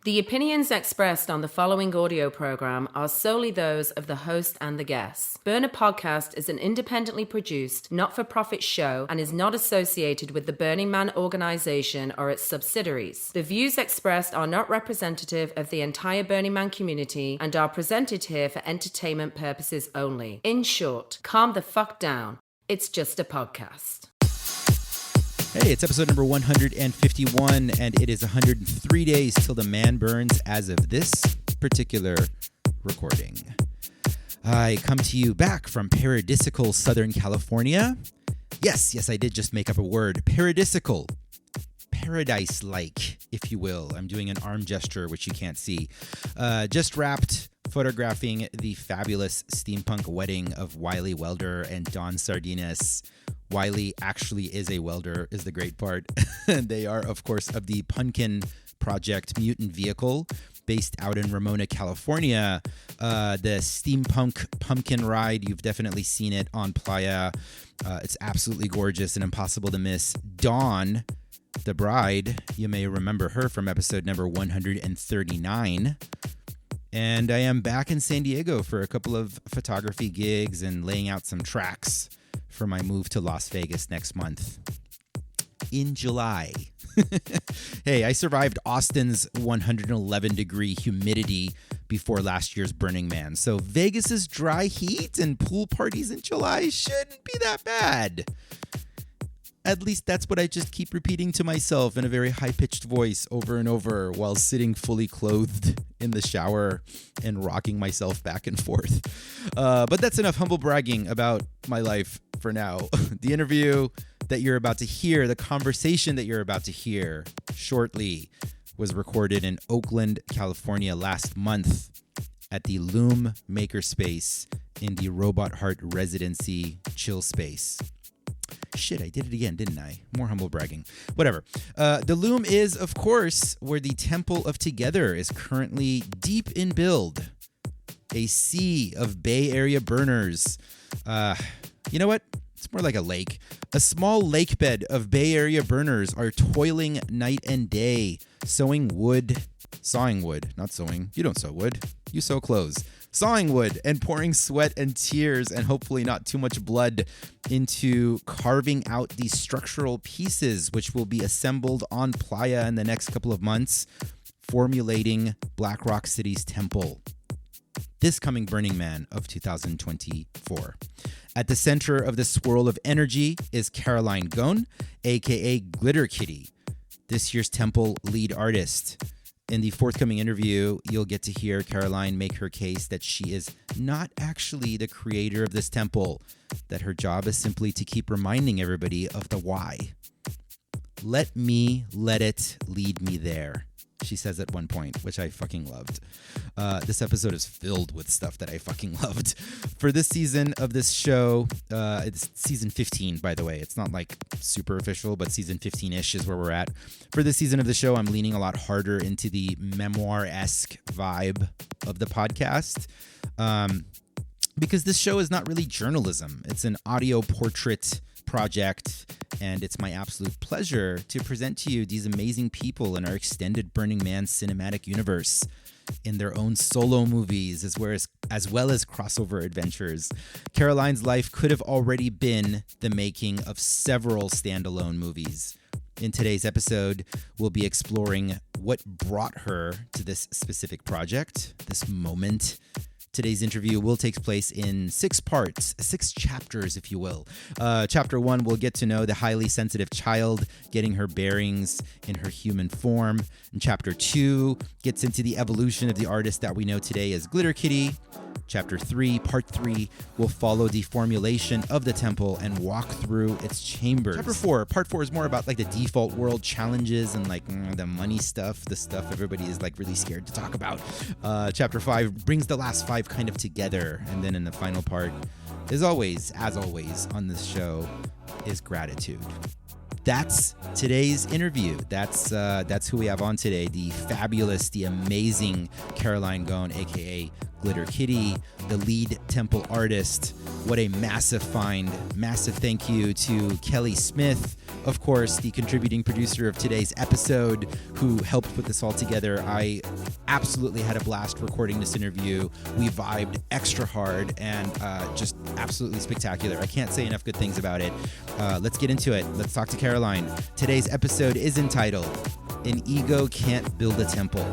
The opinions expressed on the following audio program are solely those of the host and the guests. Burner Podcast is an independently produced, not-for-profit show and is not associated with the Burning Man organization or its subsidiaries. The views expressed are not representative of the entire Burning Man community and are presented here for entertainment purposes only. In short, calm the fuck down. It's just a podcast. Hey, it's episode number 151, and it is 103 days till the man burns as of this particular recording. I come to you back from paradisical Southern California. Yes, I did just make up a word. Paradisical. Paradise-like, if you will. I'm doing an arm gesture, which you can't see. Just wrapped photographing the fabulous steampunk wedding of Wiley Welder and Dawn Sardinas. Wiley actually is a welder, is the great part. They are, of course, of the Pumpkin Project Mutant Vehicle, based out in Ramona, California. The steampunk pumpkin ride, you've definitely seen it on Playa. It's absolutely gorgeous and impossible to miss. Dawn, the bride, you may remember her from episode number 139. And I am back in San Diego for a couple of photography gigs and laying out some tracks for my move to Las Vegas next month in July. Hey, I survived Austin's 111-degree humidity before last year's Burning Man, so Vegas's dry heat and pool parties in July shouldn't be that bad. At least that's what I just keep repeating to myself in a very high-pitched voice over and over while sitting fully clothed in the shower and rocking myself back and forth. But that's enough humble bragging about my life for now. The interview that you're about to hear, the conversation that you're about to hear shortly, was recorded in Oakland, California last month at the Loom Makerspace in the Robot Heart Residency Chill Space. Shit, I did it again, didn't I? More humble bragging. Whatever. The Loom is, of course, where the Temple of Together is currently deep in build. A sea of Bay Area burners. You know what? It's more like a lake. A small lake bed of Bay Area burners are toiling night and day, sawing wood. Sawing wood, not sewing. You don't sew wood. You sew clothes. Sawing wood and pouring sweat and tears and hopefully not too much blood into carving out these structural pieces, which will be assembled on Playa in the next couple of months, formulating Black Rock City's temple. This coming Burning Man of 2024. At the center of the swirl of energy is Caroline Ghosn, aka Glitter Kitty, this year's temple lead artist. In the forthcoming interview, you'll get to hear Caroline make her case that she is not actually the creator of this temple, that her job is simply to keep reminding everybody of the why. Let it lead me there, she says at one point, which I fucking loved. This episode is filled with stuff that I fucking loved. For this season of this show, it's season 15, by the way. It's not like super official, but season 15-ish is where we're at. For this season of the show, I'm leaning a lot harder into the memoir-esque vibe of the podcast. Because this show is not really journalism. It's an audio portrait project, and it's my absolute pleasure to present to you these amazing people in our extended Burning Man cinematic universe in their own solo movies as well as crossover adventures. Caroline's life could have already been the making of several standalone movies. In today's episode, we'll be exploring what brought her to this specific project, this moment. Today's interview will take place in 6 parts, 6 chapters, if you will. Chapter 1, we'll get to know the highly sensitive child, getting her bearings in her human form. And Chapter 2 gets into the evolution of the artist that we know today as Glitter Kitty. Chapter 3, Part 3, will follow the formulation of the temple and walk through its chambers. Chapter 4, Part 4 is more about like the default world challenges and like the money stuff, the stuff everybody is like really scared to talk about. Chapter 5 brings the last 5 kind of together. And then in the final part, as always on this show, is gratitude. That's today's interview. That's who we have on today. The fabulous, the amazing Caroline Ghosn, aka Glitter Kitty, the lead temple artist. What a massive find. Massive thank you to Kelly Smith of course, the contributing producer of today's episode, who helped put this all together. I absolutely had a blast recording this interview. We vibed extra hard and just absolutely spectacular. I can't say enough good things about it. Let's get into it. Let's talk to Caroline. Today's episode is entitled, An Ego Can't Build a Temple.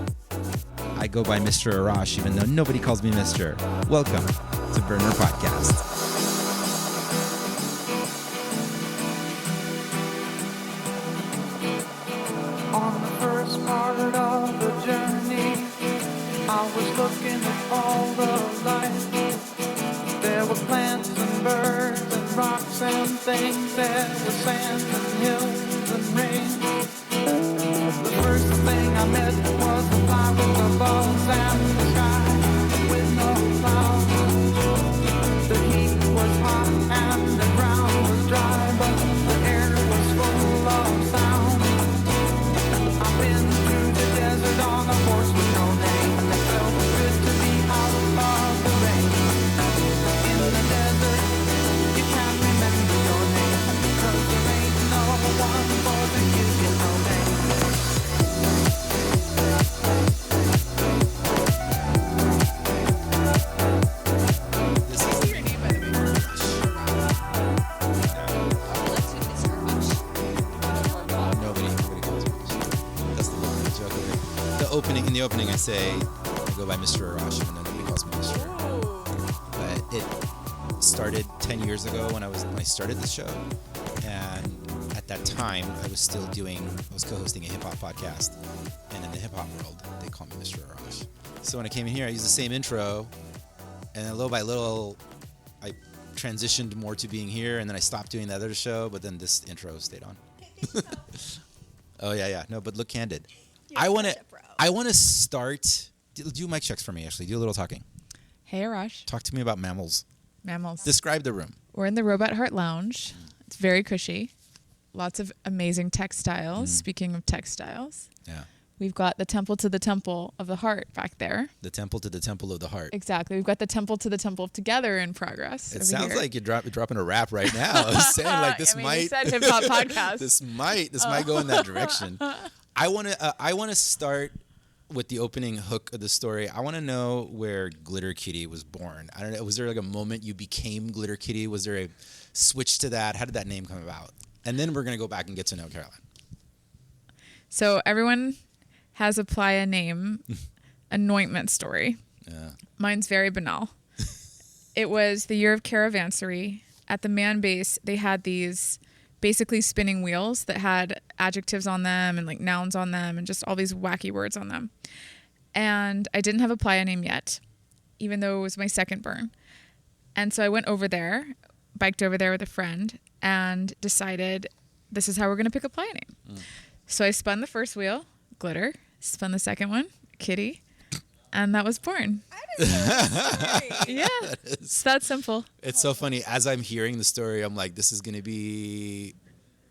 I go by Mr. Arash, even though nobody calls me Mr. Welcome to Burner Podcast. On the first part of the journey, I was looking at all the life. There were plants and birds and rocks and things. There was sand and hills and rain. The first thing I met was the fly with the balls and the sky with no clouds. The heat was hot and the ground was dry, but the air was full of sound. I've been through the desert on a horse with no name. It felt good to be out of the rain. In the desert, you can't remember your name, 'cause there ain't no one for the you get no name. In the opening, I say I go by Mr. Arash, even though nobody calls me Mr. But it started 10 years ago when I started this show, and at that time I was co-hosting a hip hop podcast, and in the hip hop world they call me Mr. Arash. So when I came in here, I used the same intro, and then little by little I transitioned more to being here, and then I stopped doing the other show, but then this intro stayed on. Oh yeah, no, but look candid. I want to start. Do mic checks for me, Ashley. Do a little talking. Hey, Arash. Talk to me about mammals. Mammals. Describe the room. We're in the Robot Heart Lounge. It's very cushy. Lots of amazing textiles. Speaking of textiles. Yeah. We've got the temple to the temple of the heart back there. The temple to the temple of the heart. Exactly. We've got the temple to the temple of together in progress. It sounds like you're dropping a rap right now. I was saying like this might. You said hip hop podcast. This might go in that direction. I want to start with the opening hook of the story. I want to know where Glitter Kitty was born. I don't know. Was there like a moment you became Glitter Kitty? Was there a switch to that? How did that name come about? And then we're going to go back and get to know Caroline. So everyone has a playa name, anointment story. Yeah. Mine's very banal. It was the year of caravansary. At the man base, they had these basically spinning wheels that had adjectives on them and like nouns on them and just all these wacky words on them. And I didn't have a playa name yet, even though it was my second burn. And so I went over there, biked over there with a friend, and decided this is how we're going to pick a playa name. So I spun the first wheel, Glitter, spun the second one, Kitty, and that was born. Yeah, it's that simple. It's so funny. As I'm hearing the story, I'm like, this is going to be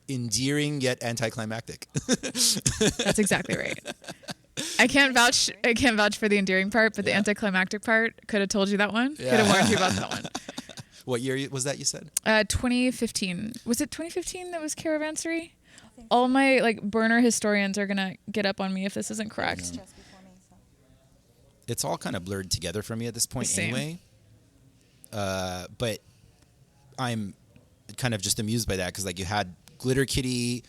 endearing yet anticlimactic. That's exactly right. I can't vouch for the endearing part, but the anticlimactic part, could have told you that one. Yeah. Could have warned you about that one. What year was that you said? 2015. Was it 2015 that was caravansary? All my like burner historians are gonna get up on me if this isn't correct. It's all kind of blurred together for me at this point Same. anyway. But I'm kind of just amused by that because like you had Glitter Kitty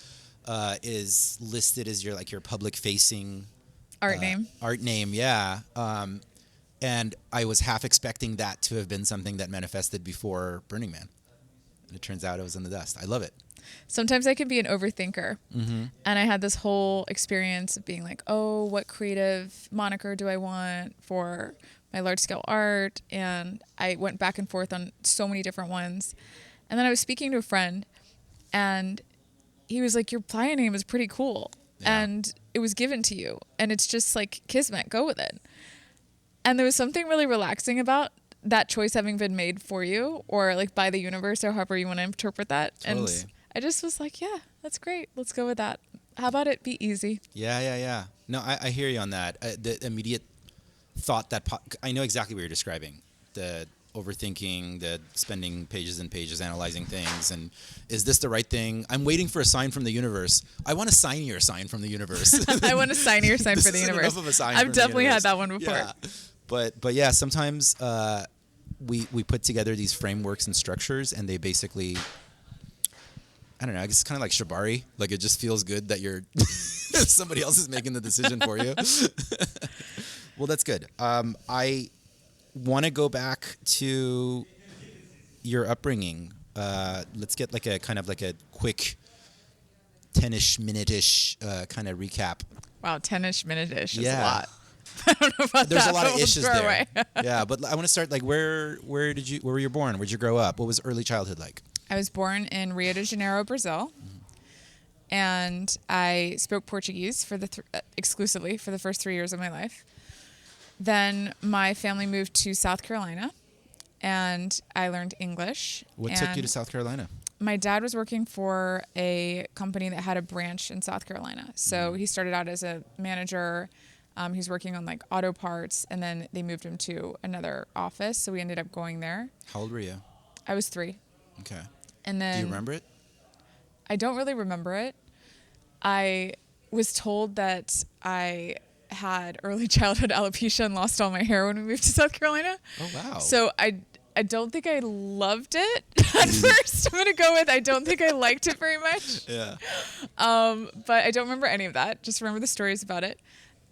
is listed as your public facing Art name. Yeah. And I was half expecting that to have been something that manifested before Burning Man. And it turns out it was in the dust. I love it. Sometimes I can be an overthinker. And I had this whole experience of being like, oh, what creative moniker do I want for my large scale art? And I went back and forth on so many different ones. And then I was speaking to a friend and he was like, your playa name is pretty cool. Yeah. And it was given to you. And it's just like kismet, go with it. And there was something really relaxing about that choice having been made for you or like by the universe or however you want to interpret that. Totally. And I just was like, yeah, that's great. Let's go with that. How about it be easy? Yeah. No, I hear you on that. The immediate thought that I know exactly what you're describing. The overthinking, the spending pages and pages analyzing things, and is this the right thing? I'm waiting for a sign from the universe. I want a signier sign from the universe. I want a signier sign for the universe. Enough of a sign I've from the definitely universe. had that one before. Yeah. But yeah, sometimes we put together these frameworks and structures, and they basically, I don't know, I guess it's kind of like shibari. Like, it just feels good that you're somebody else is making the decision for you. Well, that's good. I want to go back to your upbringing. Let's get like a kind of like a quick 10-ish minute-ish kind of recap. Wow, 10-ish minute-ish is a Yeah. lot. I don't know about There's that. a lot of but we'll issues throw there. away. Yeah, but I want to start like where were you born? Where'd you grow up? What was early childhood like? I was born in Rio de Janeiro, Brazil, and I spoke Portuguese for exclusively for the first 3 years of my life. Then my family moved to South Carolina, and I learned English. What took you to South Carolina? My dad was working for a company that had a branch in South Carolina. So he started out as a manager. He was working on like auto parts, and then they moved him to another office. So we ended up going there. How old were you? I was 3. Okay. And then Do you remember it? I don't really remember it. I was told that I had early childhood alopecia and lost all my hair when we moved to South Carolina. Oh, wow. So I don't think I loved it at first. I'm going to go with I don't think I liked it very much. Yeah. But I don't remember any of that. Just remember the stories about it.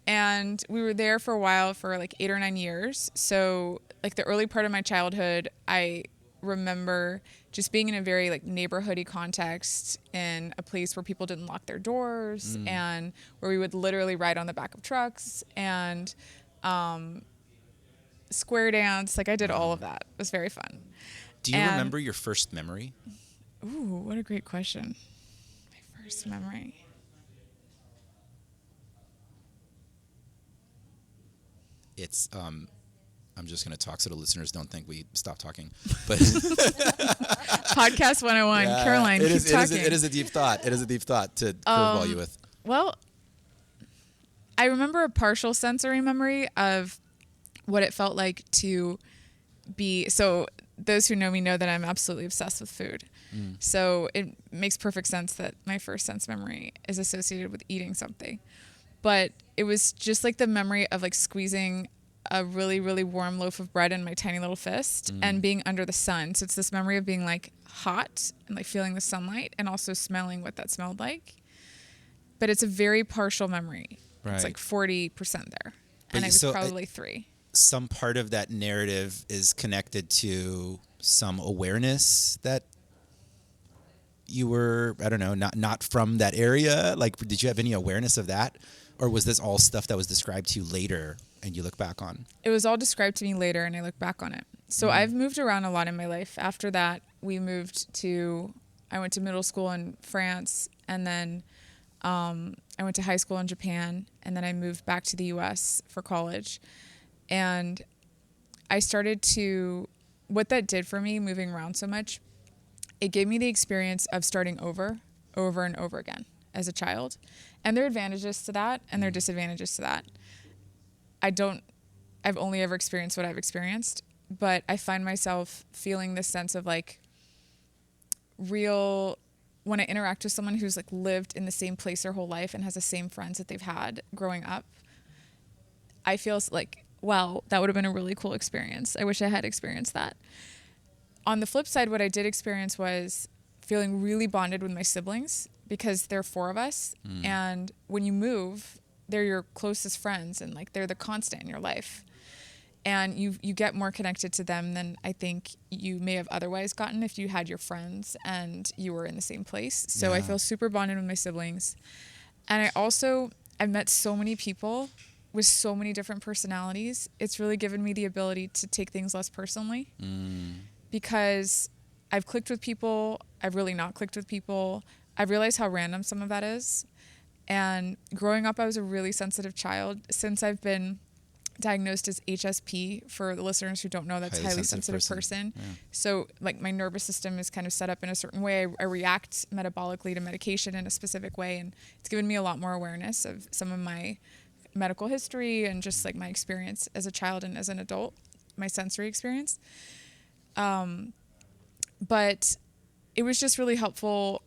And we were there for a while, for like 8 or 9 years. So like the early part of my childhood, I remember just being in a very like neighborhoody context, in a place where people didn't lock their doors, and where we would literally ride on the back of trucks and square dance. Like I did all of that. It was very fun. Do you remember your first memory? Ooh, what a great question. My first memory. It's I'm just going to talk so the listeners don't think we stop talking. But Podcast 101. yeah, Caroline, keep talking. It is a deep thought. It is a deep thought to curveball you with. Well, I remember a partial sensory memory of what it felt like to be. So those who know me know that I'm absolutely obsessed with food. So it makes perfect sense that my first sense memory is associated with eating something. But it was just like the memory of like squeezing a really, really warm loaf of bread in my tiny little fist and being under the sun. So it's this memory of being like hot and like feeling the sunlight and also smelling what that smelled like. But it's a very partial memory. Right. It's like 40% there. And I was probably 3. Some part of that narrative is connected to some awareness that you were, I don't know, not from that area. Like, did you have any awareness of that? Or was this all stuff that was described to you later and you look back on? It was all described to me later and I look back on it. So I've moved around a lot in my life. After that, I went to middle school in France, and then I went to high school in Japan, and then I moved back to the US for college. And I started to, what that did for me moving around so much, it gave me the experience of starting over and over again as a child. And there are advantages to that, and there are disadvantages to that. I've only ever experienced what I've experienced, but I find myself feeling this sense of like when I interact with someone who's like lived in the same place their whole life and has the same friends that they've had growing up, I feel like, wow, that would have been a really cool experience. I wish I had experienced that. On the flip side, what I did experience was feeling really bonded with my siblings, because there are 4 of us. And when you move, they're your closest friends, and like they're the constant in your life. And you get more connected to them than I think you may have otherwise gotten if you had your friends and you were in the same place. So Yeah. I feel super bonded with my siblings. And I've met so many people with so many different personalities. It's really given me the ability to take things less personally, because I've clicked with people. I've really not clicked with people. I've realized how random some of that is. And growing up, I was a really sensitive child. Since I've been diagnosed as HSP, for the listeners who don't know, that's highly sensitive person. Yeah. So like my nervous system is kind of set up in a certain way. I react metabolically to medication in a specific way. And it's given me a lot more awareness of some of my medical history and just like my experience as a child and as an adult, my sensory experience. But it was just really helpful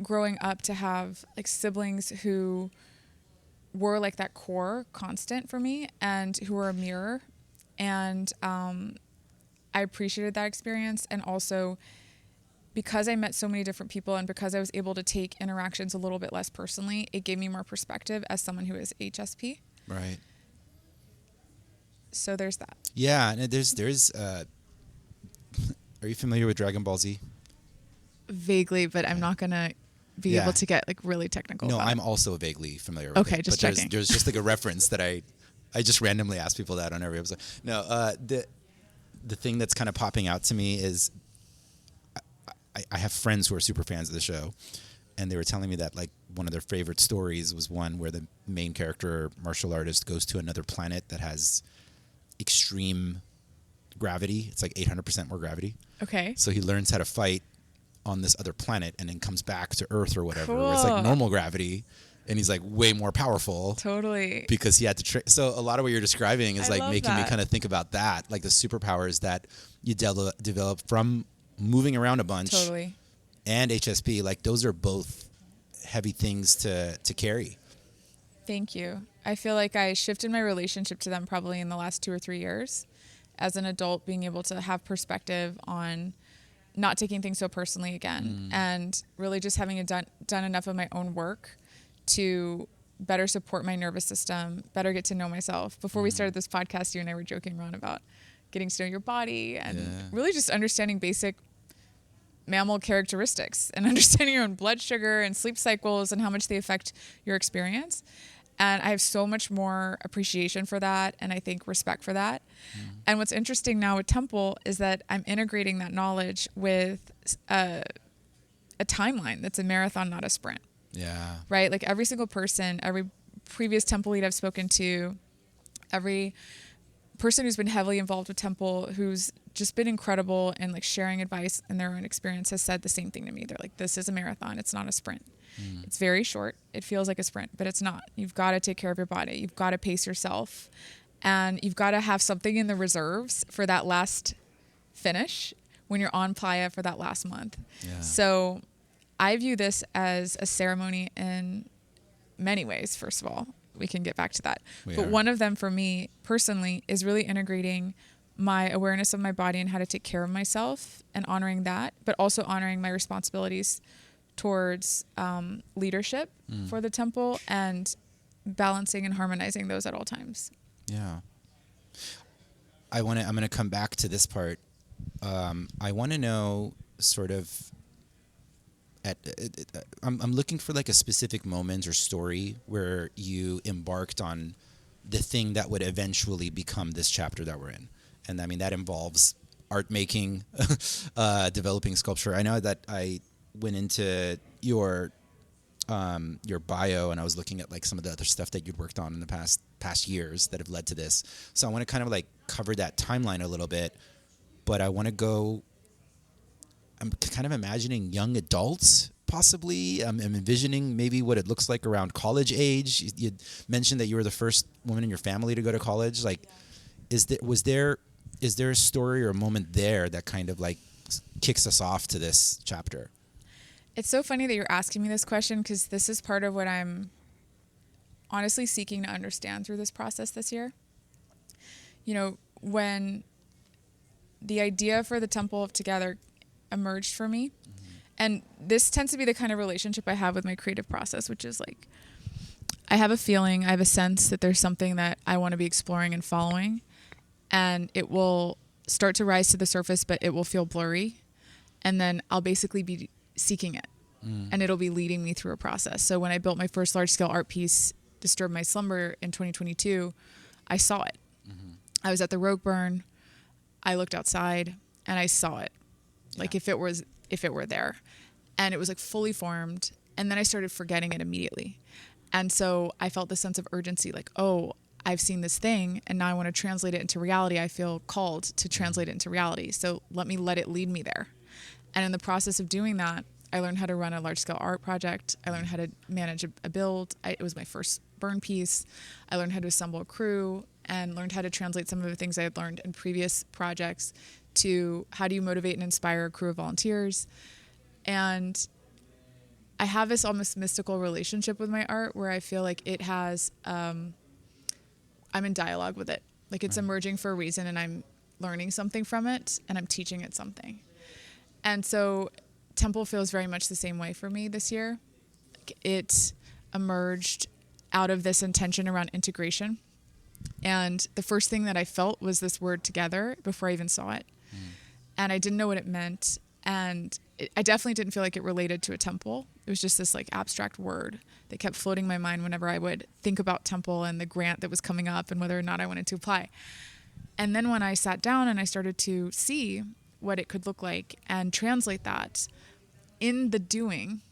growing up to have like siblings who were like that core constant for me and who were a mirror. And I appreciated that experience. And also because I met so many different people and because I was able to take interactions a little bit less personally, it gave me more perspective as someone who is HSP. Right. So there's that. Yeah, and there's are you familiar with Dragon Ball Z? Vaguely, but I'm not going to be able to get like really technical. No, about I'm it. also vaguely familiar with it. Okay, just checking. There's just like a reference that I just randomly ask people that on every episode. No, the thing that's kind of popping out to me is I have friends who are super fans of the show, and they were telling me that like one of their favorite stories was one where the main character, martial artist, goes to another planet that has extreme gravity. It's like 800% more gravity. Okay. So he learns how to fight on this other planet and then comes back to Earth or whatever, Cool. where it's like normal gravity, and he's like way more powerful. Totally. Because he had to so a lot of what you're describing is I like love making me that. kind of think about that, like the superpowers that you develop from moving around a bunch. Totally. And HSP, like those are both heavy things to carry. Thank you. I feel like I shifted my relationship to them probably in the last 2 or 3 years as an adult, being able to have perspective on not taking things so personally again, and really just having done enough of my own work to better support my nervous system, better get to know myself. Before we started this podcast, you and I were joking around about getting to know your body and really just understanding basic mammal characteristics and understanding your own blood sugar and sleep cycles and how much they affect your experience. And I have so much more appreciation for that, and I think respect for that. And what's interesting now with Temple is that I'm integrating that knowledge with a timeline that's a marathon, not a sprint. Yeah. Right? Like every single person, every previous Temple lead I've spoken to, every person who's been heavily involved with Temple, who's just been incredible and like sharing advice and their own experience, has said the same thing to me. They're like, this is a marathon. It's not a sprint. It's very short. It feels like a sprint, but it's not. You've got to take care of your body. You've got to pace yourself, and you've got to have something in the reserves for that last finish when you're on playa for that last month. Yeah. So I view this as a ceremony in many ways. First of all, we can get back to that. But one of them for me personally is really integrating my awareness of my body and how to take care of myself and honoring that, but also honoring my responsibilities towards leadership for the Temple and balancing and harmonizing those at all times. Yeah. I'm going to come back to this part. I want to know sort of I'm looking for like a specific moment or story where you embarked on the thing that would eventually become this chapter that we're in. And I mean, that involves art making, developing sculpture. I know that I went into your bio and I was looking at like some of the other stuff that you'd worked on in the past years that have led to this. So I want to kind of like cover that timeline a little bit, but I want to go, I'm kind of imagining young adults possibly. I'm envisioning maybe what it looks like around college age. You mentioned that you were the first woman in your family to go to college. Like, is there a story or a moment there that kind of like kicks us off to this chapter? It's so funny that you're asking me this question, because this is part of what I'm honestly seeking to understand through this process this year. You know, when the idea for the Temple of Together emerged for me, and this tends to be the kind of relationship I have with my creative process, which is like, I have a feeling, I have a sense that there's something that I want to be exploring and following, and it will start to rise to the surface, but it will feel blurry. And then I'll basically be seeking it, and it'll be leading me through a process. So when I built my first large-scale art piece, Disturb My Slumber, in 2022, I saw it. I was at the Rogue Burn, I looked outside, and I saw it. Like if it were there. And it was like fully formed, and then I started forgetting it immediately. And so I felt this sense of urgency, like, oh, I've seen this thing, and now I want to translate it into reality. I feel called to translate it into reality. So let it lead me there. And in the process of doing that, I learned how to run a large-scale art project. I learned how to manage a build. It was my first burn piece. I learned how to assemble a crew and learned how to translate some of the things I had learned in previous projects to how do you motivate and inspire a crew of volunteers. And I have this almost mystical relationship with my art where I feel like it has, I'm in dialogue with it. Like it's emerging for a reason, and I'm learning something from it, and I'm teaching it something. And so Temple feels very much the same way for me this year. It emerged out of this intention around integration. And the first thing that I felt was this word together before I even saw it. And I didn't know what it meant. And I definitely didn't feel like it related to a temple. It was just this like abstract word that kept floating in my mind whenever I would think about temple and the grant that was coming up and whether or not I wanted to apply. And then when I sat down and I started to see what it could look like and translate that in the doing,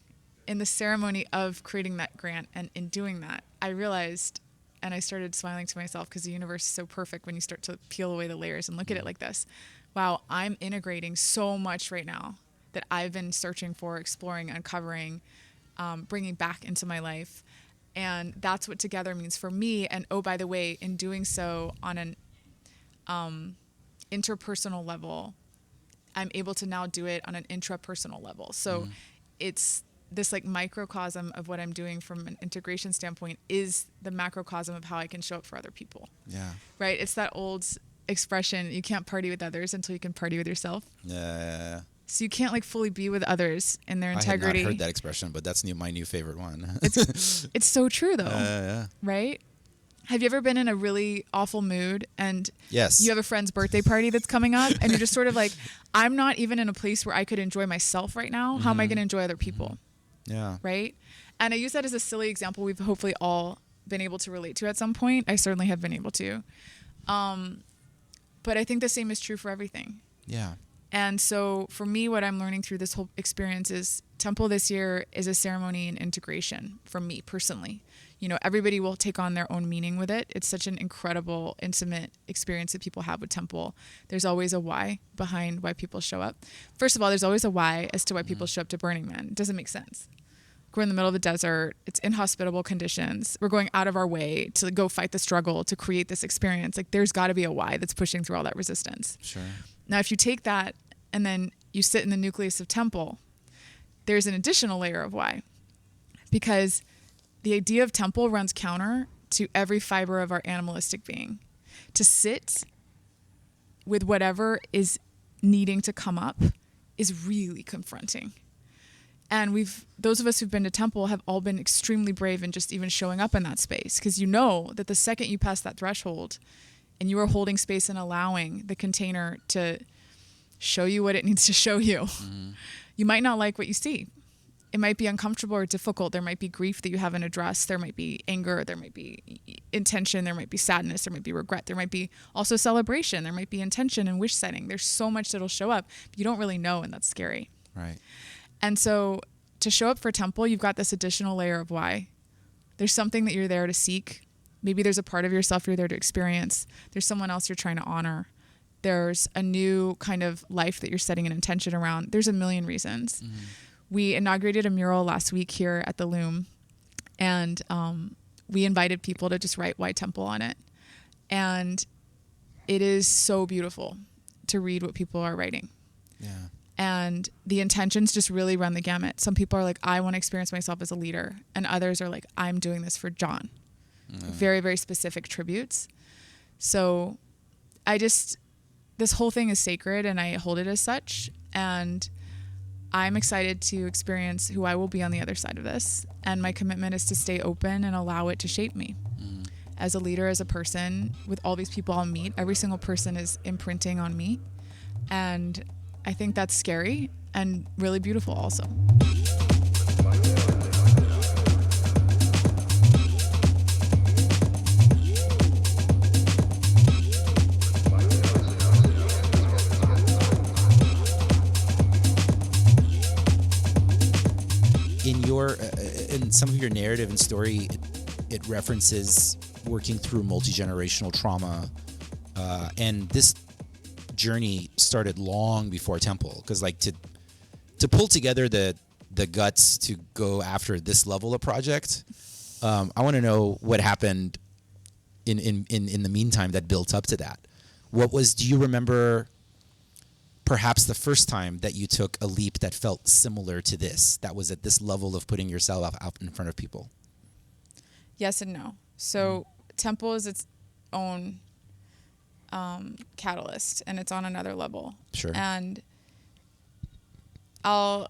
in the ceremony of creating that grant and in doing that, I realized, and I started smiling to myself because the universe is so perfect when you start to peel away the layers and look at it like this. Wow, I'm integrating so much right now that I've been searching for, exploring, uncovering, bringing back into my life. And that's what together means for me. And oh, by the way, in doing so on an interpersonal level, I'm able to now do it on an intrapersonal level. So it's this like microcosm of what I'm doing from an integration standpoint is the macrocosm of how I can show up for other people. Yeah. Right? It's that old expression, you can't party with others until you can party with yourself. Yeah. So you can't like fully be with others in their integrity. I had not heard that expression, but that's my new favorite one. It's so true though. Yeah. Right? Have you ever been in a really awful mood and Yes. you have a friend's birthday party that's coming up and you're just sort of like, I'm not even in a place where I could enjoy myself right now. How am I going to enjoy other people? Yeah. Right? And I use that as a silly example we've hopefully all been able to relate to at some point. I certainly have been able to. But I think the same is true for everything. Yeah. And so for me, what I'm learning through this whole experience is Temple this year is a ceremony and integration for me personally. You know, everybody will take on their own meaning with it. It's such an incredible, intimate experience that people have with Temple. There's always a why behind why people show up. First of all, there's always a why as to why people show up to Burning Man. It doesn't make sense. We're in the middle of the desert. It's inhospitable conditions. We're going out of our way to go fight the struggle to create this experience. Like there's got to be a why that's pushing through all that resistance. Sure. Now, if you take that and then you sit in the nucleus of Temple, there's an additional layer of why. Because the idea of Temple runs counter to every fiber of our animalistic being. To sit with whatever is needing to come up is really confronting. And those of us who've been to Temple have all been extremely brave in just even showing up in that space. Because you know that the second you pass that threshold and you are holding space and allowing the container to show you what it needs to show you, you might not like what you see. It might be uncomfortable or difficult. There might be grief that you haven't addressed. There might be anger. There might be intention. There might be sadness. There might be regret. There might be also celebration. There might be intention and wish setting. There's so much that'll show up, but you don't really know, and that's scary. Right. And so to show up for Temple, you've got this additional layer of why. There's something that you're there to seek. Maybe there's a part of yourself you're there to experience. There's someone else you're trying to honor. There's a new kind of life that you're setting an intention around. There's a million reasons. We inaugurated a mural last week here at the Loom, and we invited people to just write Why Temple on it. And it is so beautiful to read what people are writing. Yeah. And the intentions just really run the gamut. Some people are like, I want to experience myself as a leader. And others are like, I'm doing this for John. Very, very specific tributes. So this whole thing is sacred and I hold it as such. And I'm excited to experience who I will be on the other side of this. And my commitment is to stay open and allow it to shape me. As a leader, as a person, with all these people I'll meet, every single person is imprinting on me. And I think that's scary and really beautiful also. In some of your narrative and story, it references working through multi-generational trauma, and this journey started long before Temple, because like to pull together the guts to go after this level of project, I want to know what happened in the meantime that built up to that. Do you remember perhaps the first time that you took a leap that felt similar to this, that was at this level of putting yourself out in front of people? Yes and no. So Temple is its own catalyst, and it's on another level. Sure. And I'll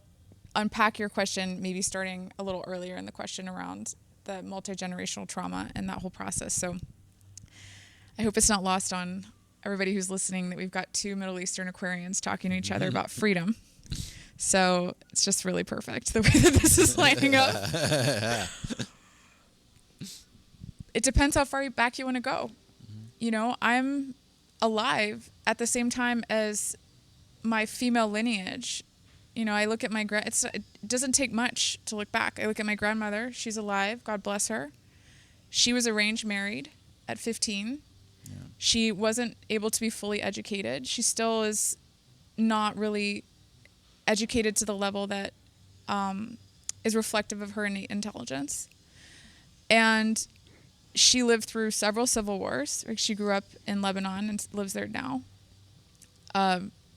unpack your question, maybe starting a little earlier in the question around the multi-generational trauma and that whole process. So I hope it's not lost on everybody who's listening that we've got two Middle Eastern Aquarians talking to each other about freedom. So it's just really perfect the way that this is lining up. It depends how far back you want to go. You know, I'm alive at the same time as my female lineage. You know, I look at it doesn't take much to look back. I look at my grandmother. She's alive. God bless her. She was arranged married at 15. Yeah. She wasn't able to be fully educated. She still is not really educated to the level that is reflective of her innate intelligence. And she lived through several civil wars. Like, she grew up in Lebanon and lives there now.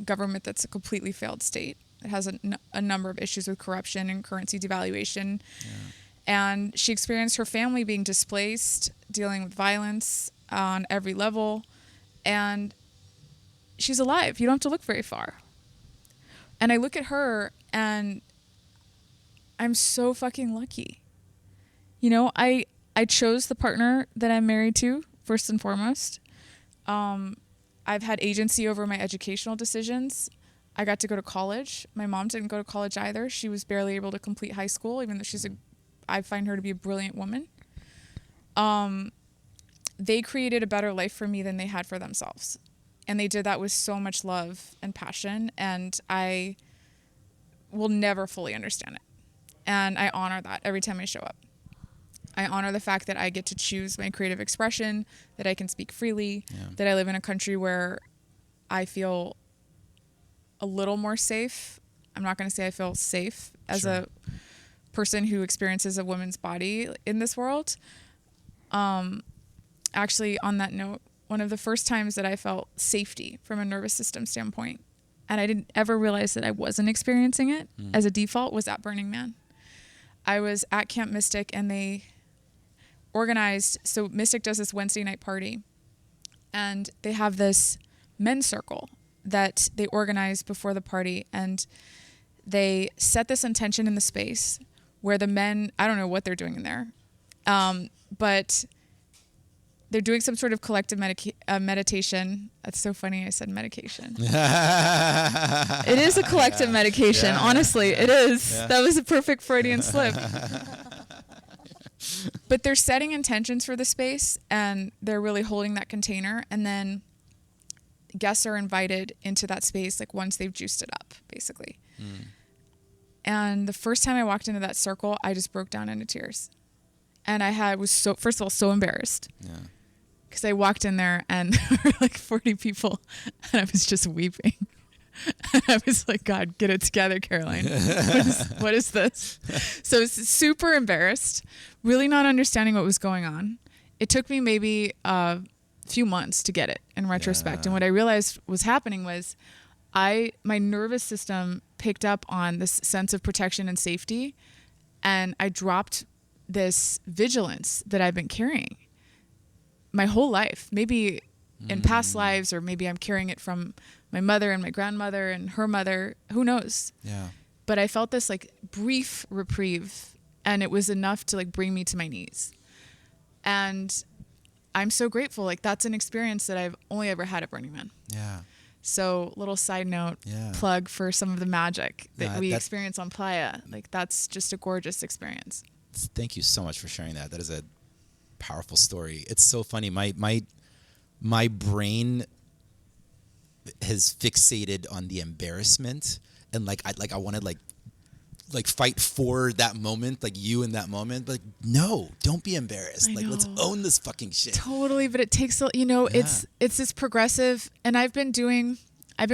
Government that's a completely failed state. It has a number of issues with corruption and currency devaluation. Yeah. And she experienced her family being displaced, dealing with violence on every level. And she's alive. You don't have to look very far. And I look at her and I'm so fucking lucky. You know, I chose the partner that I'm married to, first and foremost. I've had agency over my educational decisions. I got to go to college. My mom didn't go to college either. She was barely able to complete high school, even though I find her to be a brilliant woman. They created a better life for me than they had for themselves. And they did that with so much love and passion. And I will never fully understand it. And I honor that every time I show up. I honor the fact that I get to choose my creative expression, that I can speak freely, that I live in a country where I feel a little more safe. I'm not going to say I feel safe as a person who experiences a woman's body in this world. Actually, on that note, one of the first times that I felt safety from a nervous system standpoint, and I didn't ever realize that I wasn't experiencing it as a default, was at Burning Man. I was at Camp Mystic, and they organized, so Mystic does this Wednesday night party, and they have this men's circle that they organize before the party, and they set this intention in the space where the men, I don't know what they're doing in there, but they're doing some sort of collective meditation. That's so funny, I said medication. It is a collective medication, honestly, it is. Yeah. That was a perfect Freudian slip. But they're setting intentions for the space, and they're really holding that container, and then guests are invited into that space like once they've juiced it up, basically. And the first time I walked into that circle, I just broke down into tears. And was first of all, so embarrassed. Yeah. Because I walked in there and there were like 40 people, and I was just weeping. I was like, God, get it together, Caroline. What is this? So I was super embarrassed, really not understanding what was going on. It took me maybe a few months to get it in retrospect. Yeah. And what I realized was happening was my nervous system picked up on this sense of protection and safety, and I dropped this vigilance that I've been carrying my whole life, maybe in past lives, or maybe I'm carrying it from my mother and my grandmother and her mother, who knows? Yeah. But I felt this like brief reprieve, and it was enough to like bring me to my knees. And I'm so grateful. Like, that's an experience that I've only ever had at Burning Man. Yeah. So, little side note, plug for some of the magic that we experience on Playa. Like, that's just a gorgeous experience. Thank you so much for sharing that. That is a powerful story. It's so funny. My brain has fixated on the embarrassment, and I want to like fight for that moment, like you in that moment. But like, no, don't be embarrassed. Like, let's own this fucking shit. Totally. But it takes, it's this progressive, and I've been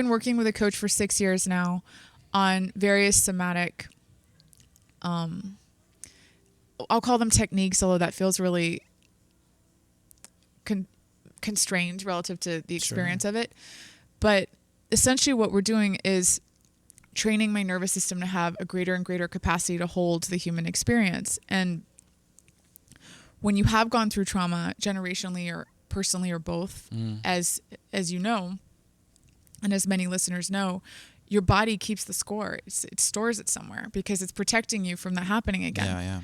working with a coach for 6 years now on various somatic, I'll call them techniques, although that feels really constrained relative to the experience of it. But essentially what we're doing is training my nervous system to have a greater and greater capacity to hold the human experience. And when you have gone through trauma generationally or personally or both, as you know, and as many listeners know, your body keeps the score. It stores it somewhere because it's protecting you from that happening again. Yeah.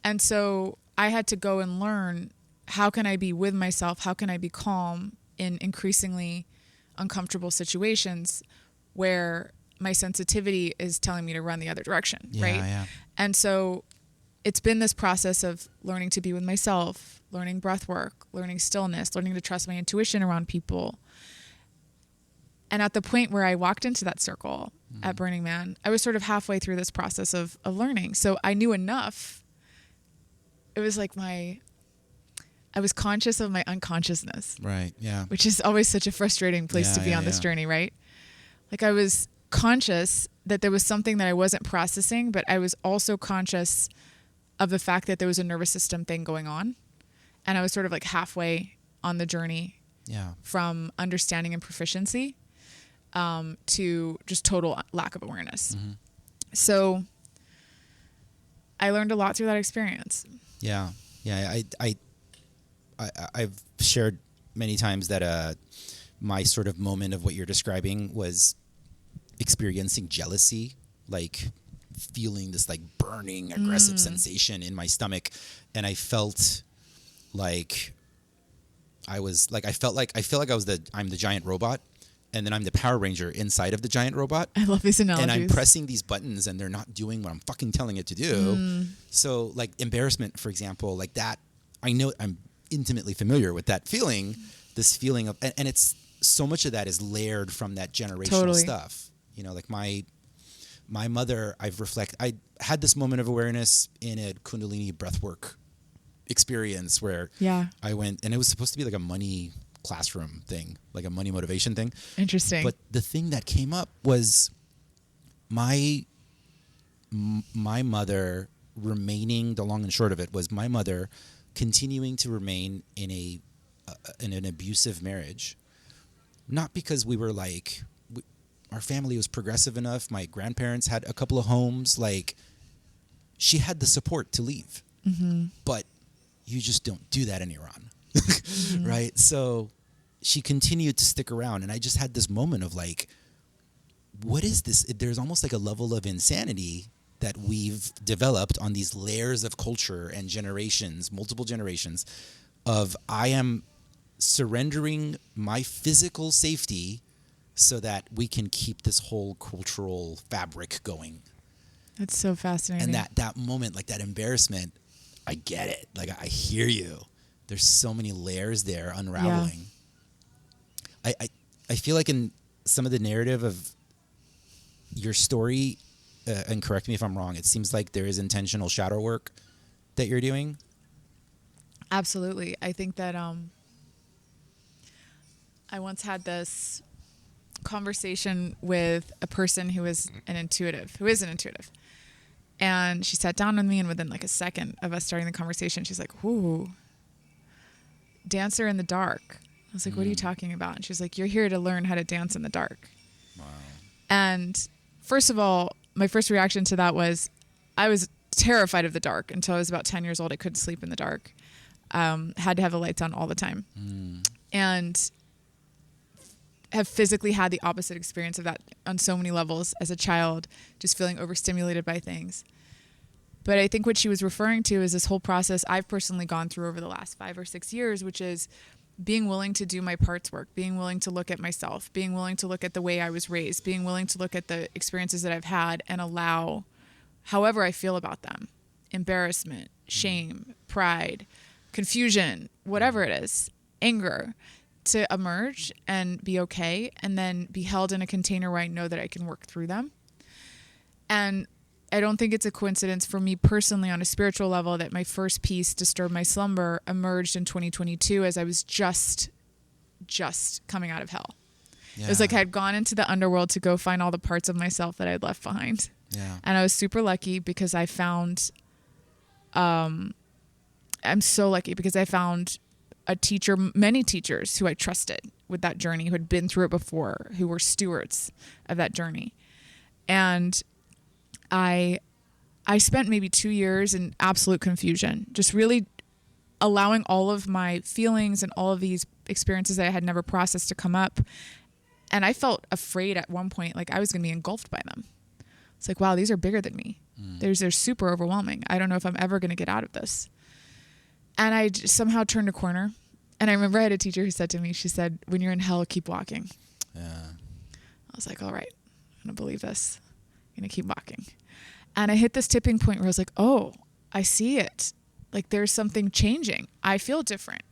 And so I had to go and learn, how can I be with myself? How can I be calm in increasingly uncomfortable situations where my sensitivity is telling me to run the other direction, right? Yeah. And so it's been this process of learning to be with myself, learning breath work, learning stillness, learning to trust my intuition around people. And at the point where I walked into that circle at Burning Man, I was sort of halfway through this process of learning. So I knew enough. It was like I was conscious of my unconsciousness. Right. Yeah. Which is always such a frustrating place to be on this journey, right? Like I was conscious that there was something that I wasn't processing, but I was also conscious of the fact that there was a nervous system thing going on. And I was sort of like halfway on the journey from understanding and proficiency to just total lack of awareness. So I learned a lot through that experience. Yeah. I've shared many times that my sort of moment of what you're describing was experiencing jealousy, like feeling this like burning, aggressive sensation in my stomach, and I felt like I felt like I'm the giant robot, and then I'm the Power Ranger inside of the giant robot. I love these analogies. And I'm pressing these buttons and they're not doing what I'm fucking telling it to do. So like embarrassment, for example, like that, I know I'm intimately familiar with that feeling, this feeling of, and it's so much of that is layered from that generational stuff. You know, like my mother, I had this moment of awareness in a Kundalini breathwork experience where I went, and it was supposed to be like a money classroom thing, like a money motivation thing. Interesting. But the thing that came up was my mother remaining, the long and short of it was my mother continuing to remain in an abusive marriage, not because we were like, our family was progressive enough. My grandparents had a couple of homes. Like, she had the support to leave, but you just don't do that in Iran, right? So she continued to stick around, and I just had this moment of like, what is this? There's almost like a level of insanity that we've developed on these layers of culture and generations, multiple generations, of I am surrendering my physical safety so that we can keep this whole cultural fabric going. That's so fascinating. And that moment, like that embarrassment, I get it. Like, I hear you. There's so many layers there unraveling. Yeah. I feel like in some of the narrative of your story, and correct me if I'm wrong, it seems like there is intentional shadow work that you're doing. Absolutely. I think that I once had this conversation with a person who is an intuitive. And she sat down with me, and within like a second of us starting the conversation, she's like, "Ooh, dancer in the dark." I was like, "What are you talking about?" And she's like, "You're here to learn how to dance in the dark." Wow. And first of all, my first reaction to that was I was terrified of the dark until I was about 10 years old. I couldn't sleep in the dark. Had to have the lights on all the time. And have physically had the opposite experience of that on so many levels as a child, just feeling overstimulated by things. But I think what she was referring to is this whole process I've personally gone through over the last 5 or 6 years, which is being willing to do my parts work, being willing to look at myself, being willing to look at the way I was raised, being willing to look at the experiences that I've had and allow however I feel about them, embarrassment, shame, pride, confusion, whatever it is, anger, to emerge and be okay, and then be held in a container where I know that I can work through them. And I don't think it's a coincidence for me personally on a spiritual level that my first piece, Disturb My Slumber, emerged in 2022 as I was just coming out of hell. Yeah. It was like I had gone into the underworld to go find all the parts of myself that I'd left behind. Yeah. And I was super lucky because I found, I'm so lucky because I found a teacher, many teachers who I trusted with that journey, who had been through it before, who were stewards of that journey. And I spent maybe 2 years in absolute confusion, just really allowing all of my feelings and all of these experiences that I had never processed to come up. And I felt afraid at one point, like I was going to be engulfed by them. It's like, wow, these are bigger than me. They're super overwhelming. I don't know if I'm ever going to get out of this. And I just somehow turned a corner. And I remember I had a teacher who said to me, she said, when you're in hell, keep walking. Yeah. I was like, all right, I'm going to believe this. I'm going to keep walking. And I hit this tipping point where I was like, oh, I see it. Like there's something changing. I feel different.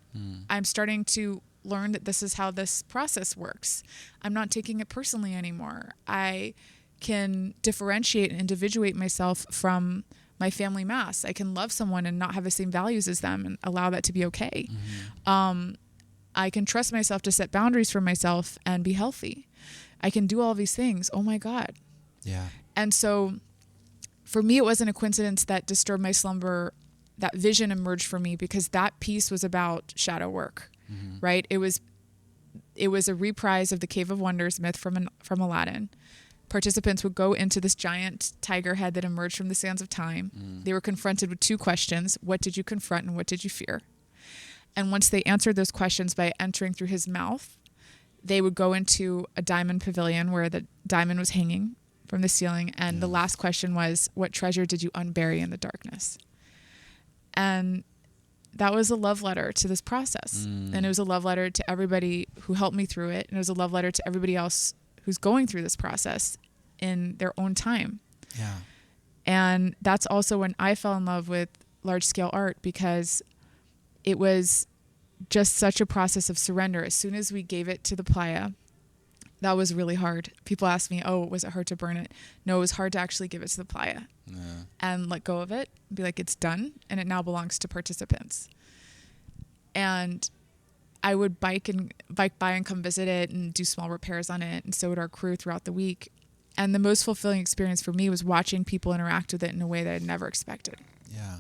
I'm starting to learn that this is how this process works. I'm not taking it personally anymore. I can differentiate and individuate myself from my family mass. I can love someone and not have the same values as them and allow that to be okay. I can trust myself to set boundaries for myself and be healthy. I can do all these things. Oh my God. Yeah. And so for me, it wasn't a coincidence that Disturb My Slumber, that vision emerged for me, because that piece was about shadow work, right? It was a reprise of the Cave of Wonders myth from Aladdin. Participants would go into this giant tiger head that emerged from the sands of time. They were confronted with 2 questions. What did you confront and what did you fear? And once they answered those questions by entering through his mouth, they would go into a diamond pavilion where the diamond was hanging from the ceiling. And the last question was, what treasure did you unbury in the darkness? And that was a love letter to this process. And it was a love letter to everybody who helped me through it. And it was a love letter to everybody else who's going through this process in their own time. Yeah. And that's also when I fell in love with large scale art, because it was just such a process of surrender. As soon as we gave it to the playa, that was really hard. People ask me, oh, was it hard to burn it? No, it was hard to actually give it to the playa and let go of it, be like, it's done, and it now belongs to participants. And I would bike by and come visit it and do small repairs on it, and so would our crew throughout the week. And the most fulfilling experience for me was watching people interact with it in a way that I'd never expected. Yeah.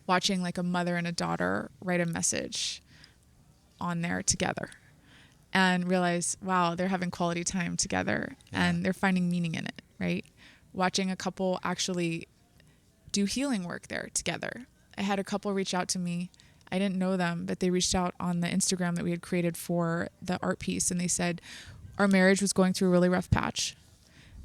Watching like a mother and a daughter write a message on there together and realize, wow, they're having quality time together and they're finding meaning in it, right? Watching a couple actually do healing work there together. I had a couple reach out to me. I didn't know them, but they reached out on the Instagram that we had created for the art piece, and they said our marriage was going through a really rough patch.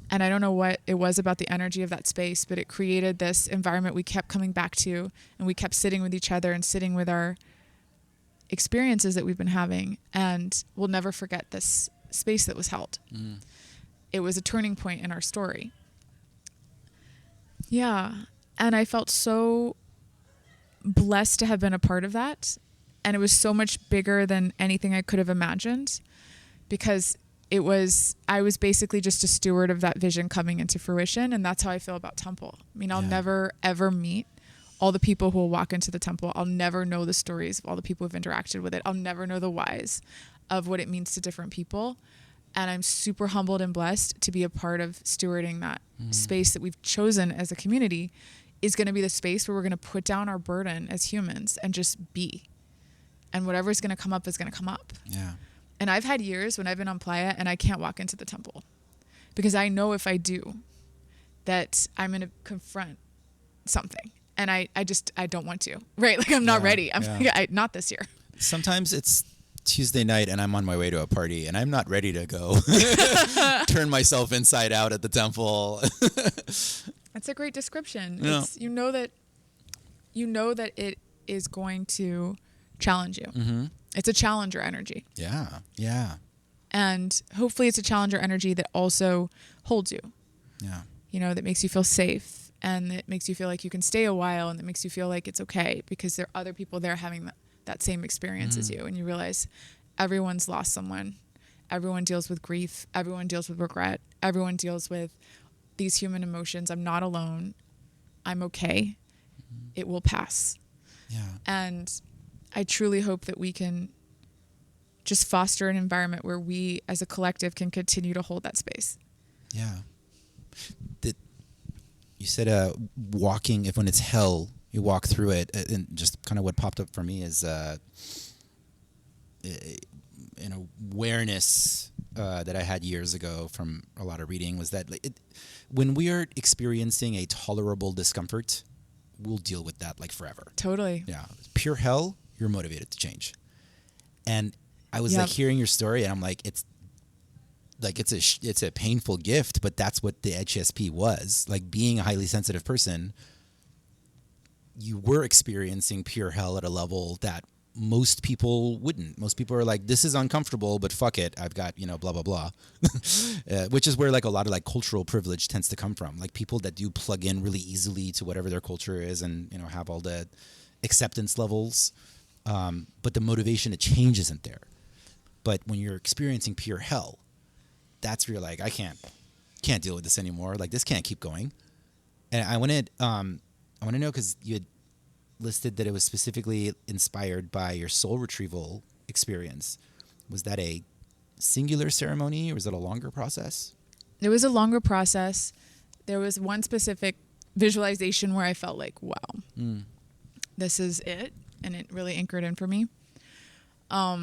And I don't know what it was about the energy of that space, but it created this environment we kept coming back to, and we kept sitting with each other and sitting with our experiences that we've been having. And we'll never forget this space that was held. It was a turning point in our story. Yeah. And I felt so blessed to have been a part of that. And it was so much bigger than anything I could have imagined, because I was basically just a steward of that vision coming into fruition. And that's how I feel about Temple. I mean, I'll never, ever meet all the people who will walk into the temple. I'll never know the stories of all the people who've interacted with it. I'll never know the whys of what it means to different people. And I'm super humbled and blessed to be a part of stewarding that space that we've chosen as a community is going to be the space where we're going to put down our burden as humans and just be. And whatever's going to come up is going to come up. Yeah. And I've had years when I've been on playa and I can't walk into the temple because I know if I do that I'm going to confront something. And I don't want to, right? Like I'm not ready. I'm like, not this year. Sometimes it's Tuesday night and I'm on my way to a party and I'm not ready to go turn myself inside out at the temple. That's a great description. Yeah. It's, you know that it is going to challenge you. Mm-hmm. It's a challenger energy. Yeah. Yeah. And hopefully it's a challenger energy that also holds you. Yeah. You know, that makes you feel safe and that makes you feel like you can stay a while and that makes you feel like it's okay because there are other people there having that same experience as you. And you realize everyone's lost someone. Everyone deals with grief. Everyone deals with regret. Everyone deals with these human emotions. I'm not alone. I'm okay. Mm-hmm. It will pass. Yeah. And I truly hope that we can just foster an environment where we as a collective can continue to hold that space. Yeah. You said walking, if when it's hell, you walk through it. And just kind of what popped up for me is an awareness that I had years ago from a lot of reading was that when we are experiencing a tolerable discomfort, we'll deal with that like forever. Totally. Yeah. Pure hell, you're motivated to change. And I was like hearing your story, and I'm like, it's a painful gift, but that's what the HSP was. Like, being a highly sensitive person, you were experiencing pure hell at a level that most people wouldn't. Most people are like, this is uncomfortable, but fuck it, I've got, blah, blah, blah. Which is where like a lot of like cultural privilege tends to come from. Like, people that do plug in really easily to whatever their culture is and, have all the acceptance levels. But the motivation to change isn't there. But when you're experiencing pure hell, that's where you're like, I can't deal with this anymore. Like, this can't keep going. And I want to know, because you had listed that it was specifically inspired by your soul retrieval experience. Was that a singular ceremony, or was it a longer process? It was a longer process. There was one specific visualization where I felt like, wow, this is it. And it really anchored in for me. My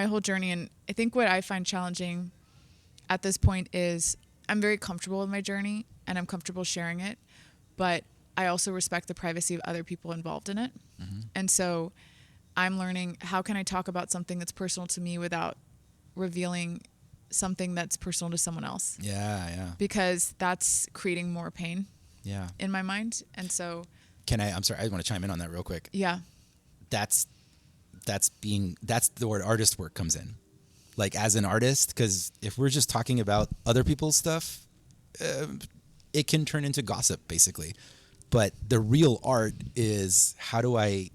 whole journey, and I think what I find challenging at this point is I'm very comfortable with my journey and I'm comfortable sharing it, but I also respect the privacy of other people involved in it. Mm-hmm. And so I'm learning, how can I talk about something that's personal to me without revealing something that's personal to someone else? Yeah. Because that's creating more pain in my mind. And so I'm sorry, I want to chime in on that real quick. Yeah. That's the word artist work comes in. Like, as an artist, because if we're just talking about other people's stuff, it can turn into gossip, basically. But the real art is, how do I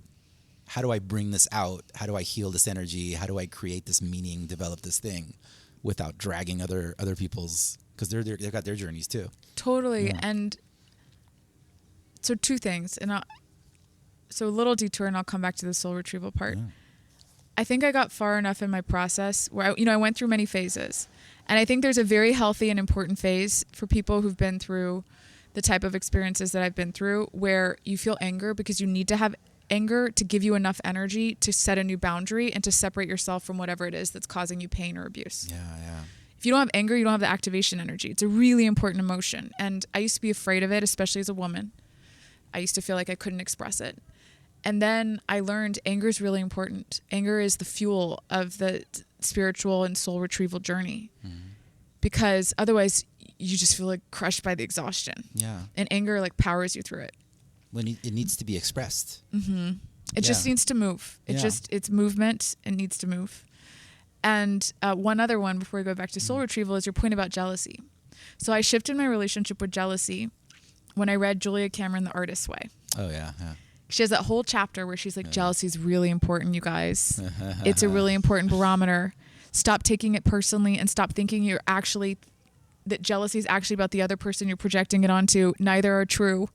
bring this out? How do I heal this energy? How do I create this meaning, develop this thing without dragging other people's, because they've got their journeys too. Totally. Yeah. And so two things, so a little detour, and I'll come back to the soul retrieval part. Yeah. I think I got far enough in my process where I went through many phases, and I think there's a very healthy and important phase for people who've been through the type of experiences that I've been through, where you feel anger because you need to have anger to give you enough energy to set a new boundary and to separate yourself from whatever it is that's causing you pain or abuse. Yeah. If you don't have anger, you don't have the activation energy. It's a really important emotion, and I used to be afraid of it, especially as a woman. I used to feel like I couldn't express it. And then I learned anger is really important. Anger is the fuel of the spiritual and soul retrieval journey. Mm-hmm. Because otherwise you just feel like crushed by the exhaustion. Yeah. And anger like powers you through it. When it needs to be expressed. Mm-hmm. It just needs to move. It's movement. It needs to move. And one other one before we go back to soul retrieval is your point about jealousy. So I shifted my relationship with jealousy when I read Julia Cameron, The Artist's Way. Oh, yeah. She has that whole chapter where she's like, jealousy is really important, you guys. It's a really important barometer. Stop taking it personally and stop thinking that jealousy is actually about the other person you're projecting it onto. Neither are true.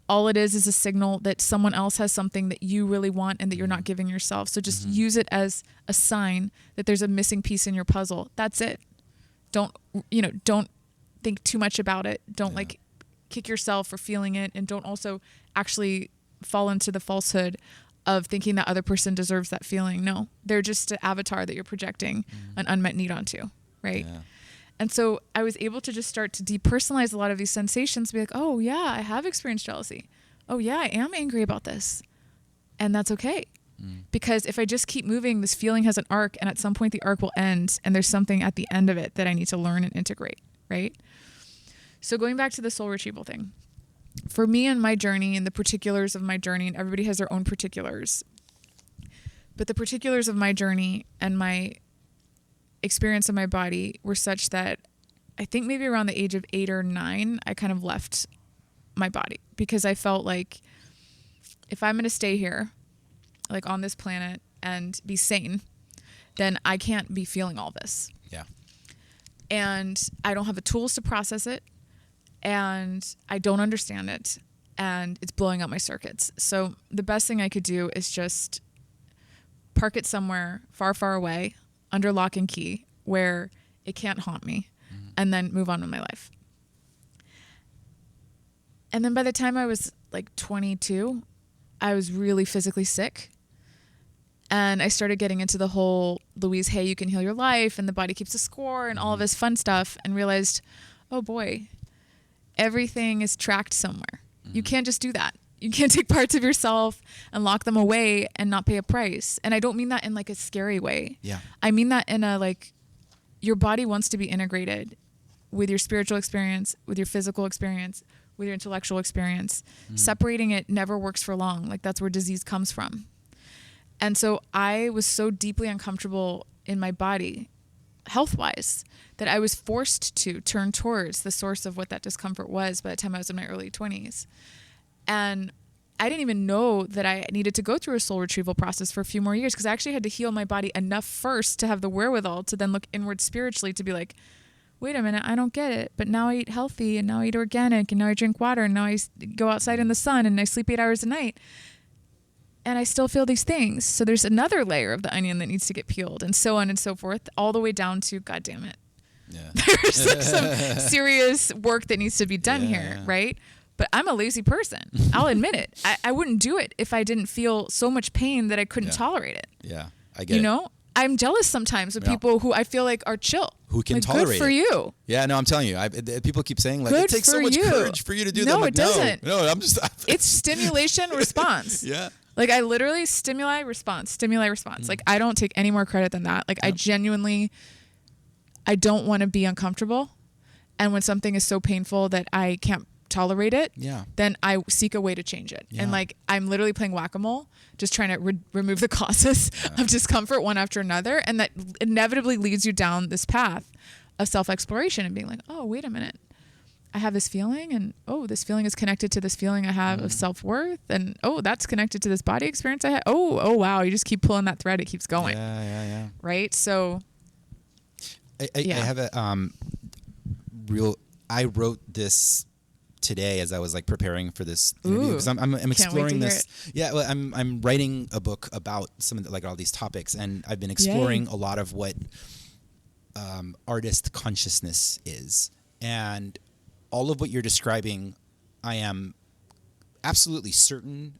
All it is a signal that someone else has something that you really want and that you're not giving yourself. So just use it as a sign that there's a missing piece in your puzzle. That's it. Don't think too much about it. Don't kick yourself for feeling it, and don't also actually fall into the falsehood of thinking that other person deserves that feeling. No, they're just an avatar that you're projecting an unmet need onto, right? Yeah. And so I was able to just start to depersonalize a lot of these sensations, be like, oh yeah, I have experienced jealousy. Oh yeah, I am angry about this. And that's okay. Because if I just keep moving, this feeling has an arc, and at some point the arc will end, and there's something at the end of it that I need to learn and integrate, right? So going back to the soul retrieval thing, for me and my journey and the particulars of my journey, and everybody has their own particulars, but the particulars of my journey and my experience in my body were such that I think maybe around the age of 8 or 9, I kind of left my body, because I felt like if I'm going to stay here, like on this planet, and be sane, then I can't be feeling all this. Yeah. And I don't have the tools to process it. And I don't understand it, and it's blowing up my circuits. So the best thing I could do is just park it somewhere far, far away, under lock and key, where it can't haunt me, and then move on with my life. And then by the time I was like 22, I was really physically sick. And I started getting into the whole Louise Hay, you can heal your life, and the body keeps a score, and all of this fun stuff, and realized, oh boy, everything is tracked somewhere. You can't just do that. You can't take parts of yourself and lock them away and not pay a price. And I don't mean that in like a scary way. Yeah. I mean that in a like, your body wants to be integrated with your spiritual experience, with your physical experience, with your intellectual experience. Separating it never works for long. Like that's where disease comes from. And so I was so deeply uncomfortable in my body, health-wise, that I was forced to turn towards the source of what that discomfort was by the time I was in my early 20s. And I didn't even know that I needed to go through a soul retrieval process for a few more years, because I actually had to heal my body enough first to have the wherewithal to then look inward spiritually to be like, wait a minute, I don't get it. But now I eat healthy, and now I eat organic, and now I drink water, and now I go outside in the sun, and I sleep 8 hours a night. And I still feel these things. So there's another layer of the onion that needs to get peeled, and so on and so forth, all the way down to, God damn it. Yeah. There's like some serious work that needs to be done here, right? But I'm a lazy person. I'll admit it. I wouldn't do it if I didn't feel so much pain that I couldn't tolerate it. Yeah, I get it. You know? I'm jealous sometimes of people who I feel like are chill. Who can like, tolerate good for it. you. Yeah, no, I'm telling you. People keep saying like, Good it takes so for much you. courage for you to do that. No, I'm like, it doesn't. No, I'm just... It's stimulation response. Yeah. Like I literally stimuli response. Like I don't take any more credit than that. Like I genuinely, I don't want to be uncomfortable. And when something is so painful that I can't tolerate it, then I seek a way to change it. And like I'm literally playing whack-a-mole, just trying to remove the causes of discomfort one after another. And that inevitably leads you down this path of self-exploration and being like, oh, wait a minute. I have this feeling, and oh, this feeling is connected to this feeling I have of self-worth, and oh, that's connected to this body experience I had. Oh wow, you just keep pulling that thread, it keeps going. Yeah. Right? So I have a I wrote this today as I was like preparing for this interview, because I'm exploring this. Yeah, well, I'm writing a book about some of the, like all these topics, and I've been exploring a lot of what artist consciousness is, and all of what you're describing, I am absolutely certain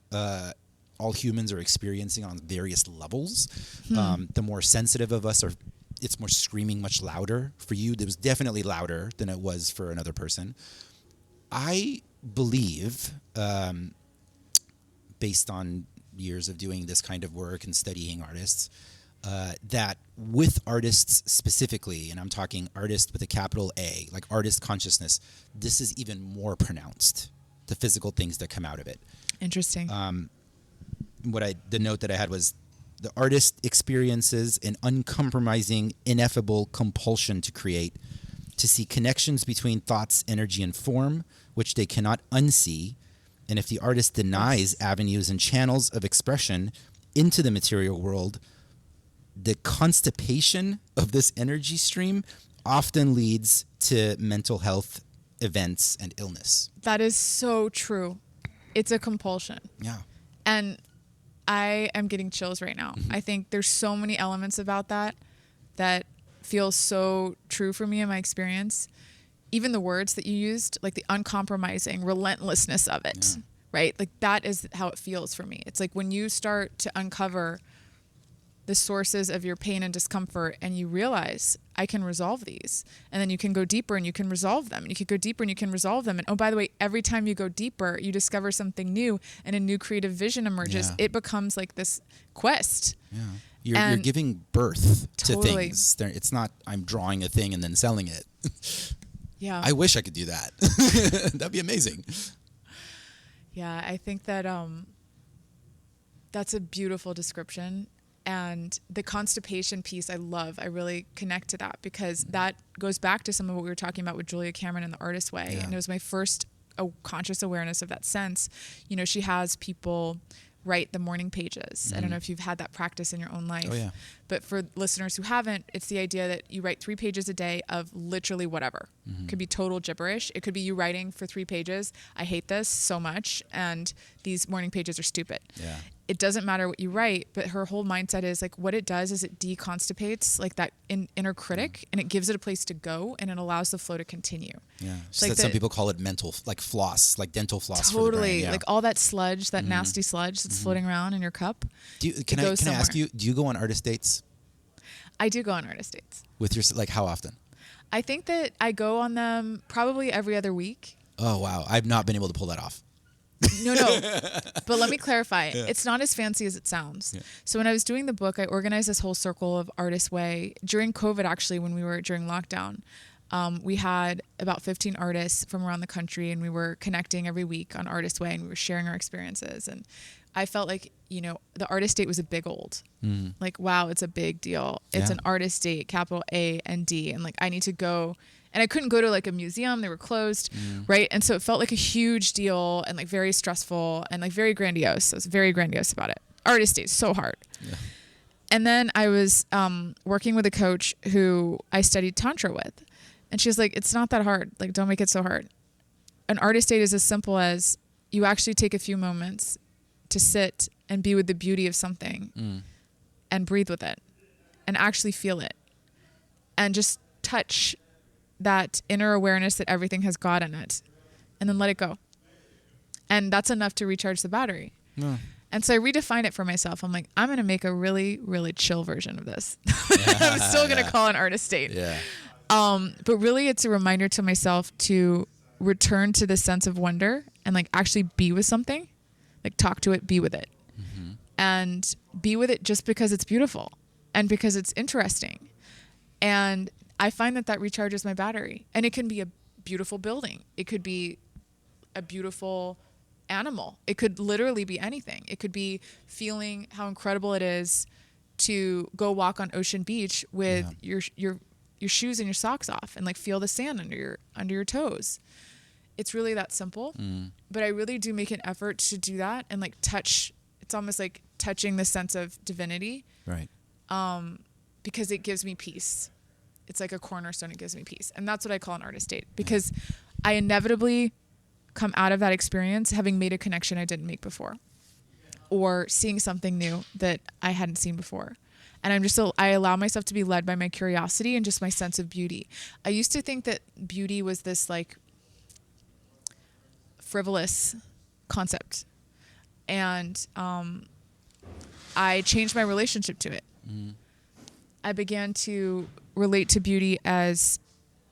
all humans are experiencing on various levels. The more sensitive of us it's more screaming much louder. For you, it was definitely louder than it was for another person. I believe, based on years of doing this kind of work and studying artists, that with artists specifically, and I'm talking artist with a capital A, like artist consciousness, this is even more pronounced, the physical things that come out of it. interesting. The note that I had was, the artist experiences an uncompromising, ineffable compulsion to create, to see connections between thoughts, energy, and form, which they cannot unsee. And if the artist denies avenues and channels of expression into the material world, the constipation of this energy stream often leads to mental health events and illness. That is so true. It's a compulsion. Yeah. And I am getting chills right now. I think there's so many elements about that feel so true for me in my experience. Even the words that you used, like the uncompromising relentlessness of it, right? Like that is how it feels for me. It's like when you start to uncover the sources of your pain and discomfort, and you realize I can resolve these, and then you can go deeper and you can resolve them, and you can go deeper and you can resolve them. And oh, by the way, every time you go deeper, you discover something new and a new creative vision emerges. It becomes like this quest. Yeah. You're giving birth to things. It's not I'm drawing a thing and then selling it. Yeah. I wish I could do that. That'd be amazing. Yeah, I think that that's a beautiful description. And the constipation piece, I love. I really connect to that, because that goes back to some of what we were talking about with Julia Cameron and The Artist Way. Yeah. And it was my first conscious awareness of that sense. You know, she has people write the morning pages. I don't know if you've had that practice in your own life. Oh, yeah. But for listeners who haven't, it's the idea that you write 3 pages a day of literally whatever. It could be total gibberish. It could be you writing for 3 pages. I hate this so much, and these morning pages are stupid. Yeah. it doesn't matter what you write, but her whole mindset is like, what it does is it deconstipates like that inner critic, and it gives it a place to go, and it allows the flow to continue. Yeah. Like Some people call it mental, like floss, like dental floss. Totally. For the brain. Yeah. Like all that sludge, that nasty sludge that's floating around in your cup. Can I ask you, do you go on artist dates? I do go on artist dates. With your, like, how often? I think that I go on them probably every other week. Oh, wow. I've not been able to pull that off. No. But let me clarify. Yeah. It's not as fancy as it sounds. Yeah. So when I was doing the book, I organized this whole circle of Artist Way. During COVID, actually, when we were during lockdown, we had about 15 artists from around the country, and we were connecting every week on Artist Way, and we were sharing our experiences. And I felt like, the artist date was a big old. Like, wow, it's a big deal. It's an artist date, capital A and D. And like, I need to go. And I couldn't go to like a museum. They were closed. Right. And so it felt like a huge deal and like very stressful and like very grandiose. I was very grandiose about it. Artist days, so hard. Yeah. And then I was working with a coach who I studied Tantra with. And she was like, it's not that hard. Like, don't make it so hard. An artist date is as simple as you actually take a few moments to sit and be with the beauty of something and breathe with it and actually feel it and just touch that inner awareness that everything has God in it, and then let it go. And that's enough to recharge the battery. Yeah. And so I redefined it for myself. I'm like, I'm going to make a really, really chill version of this. I'm still going to call it an artist date. Yeah. But really it's a reminder to myself to return to the sense of wonder and like actually be with something, like talk to it, be with it, and be with it just because it's beautiful and because it's interesting. And I find that recharges my battery. And it can be a beautiful building. It could be a beautiful animal. It could literally be anything. It could be feeling how incredible it is to go walk on Ocean Beach with your shoes and your socks off and like feel the sand under your toes. It's really that simple. But I really do make an effort to do that and like touch. It's almost like touching the sense of divinity. Right. Because it gives me peace. It's like a cornerstone. It gives me peace. And that's what I call an artist date, because I inevitably come out of that experience having made a connection I didn't make before, or seeing something new that I hadn't seen before. And I allow myself to be led by my curiosity and just my sense of beauty. I used to think that beauty was this like frivolous concept. And I changed my relationship to it. I began to relate to beauty as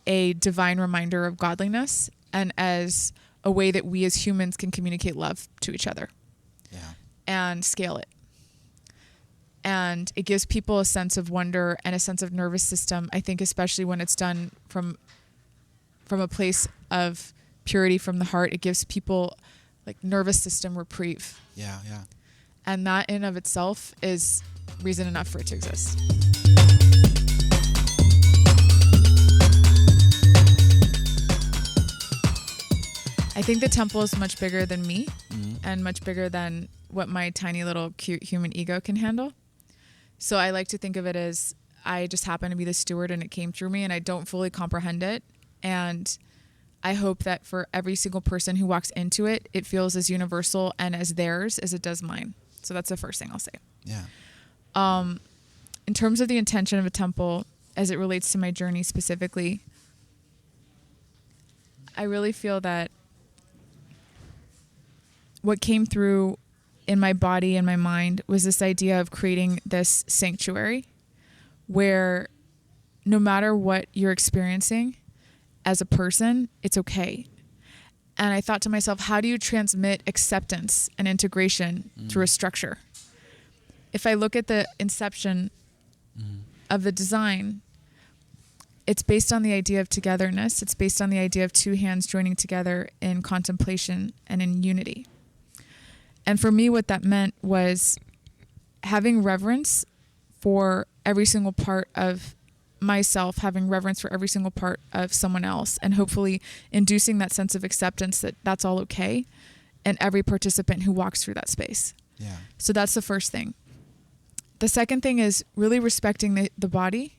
a divine reminder of godliness and as a way that we as humans can communicate love to each other and scale it. And it gives people a sense of wonder and a sense of nervous system, I think, especially when it's done from a place of purity from the heart. It gives people like nervous system reprieve. Yeah. And that in of itself is reason enough for it to exist. I think the temple is much bigger than me and much bigger than what my tiny little cute human ego can handle. So I like to think of it as I just happen to be the steward and it came through me and I don't fully comprehend it. And I hope that for every single person who walks into it, it feels as universal and as theirs as it does mine. So that's the first thing I'll say. Yeah. In terms of the intention of a temple, as it relates to my journey specifically, I really feel that what came through in my body and my mind was this idea of creating this sanctuary where no matter what you're experiencing as a person, it's okay. And I thought to myself, how do you transmit acceptance and integration through a structure? If I look at the inception of the design, it's based on the idea of togetherness. It's based on the idea of two hands joining together in contemplation and in unity. And for me, what that meant was having reverence for every single part of myself, having reverence for every single part of someone else, and hopefully inducing that sense of acceptance that that's all okay, and every participant who walks through that space. Yeah. So that's the first thing. The second thing is really respecting the body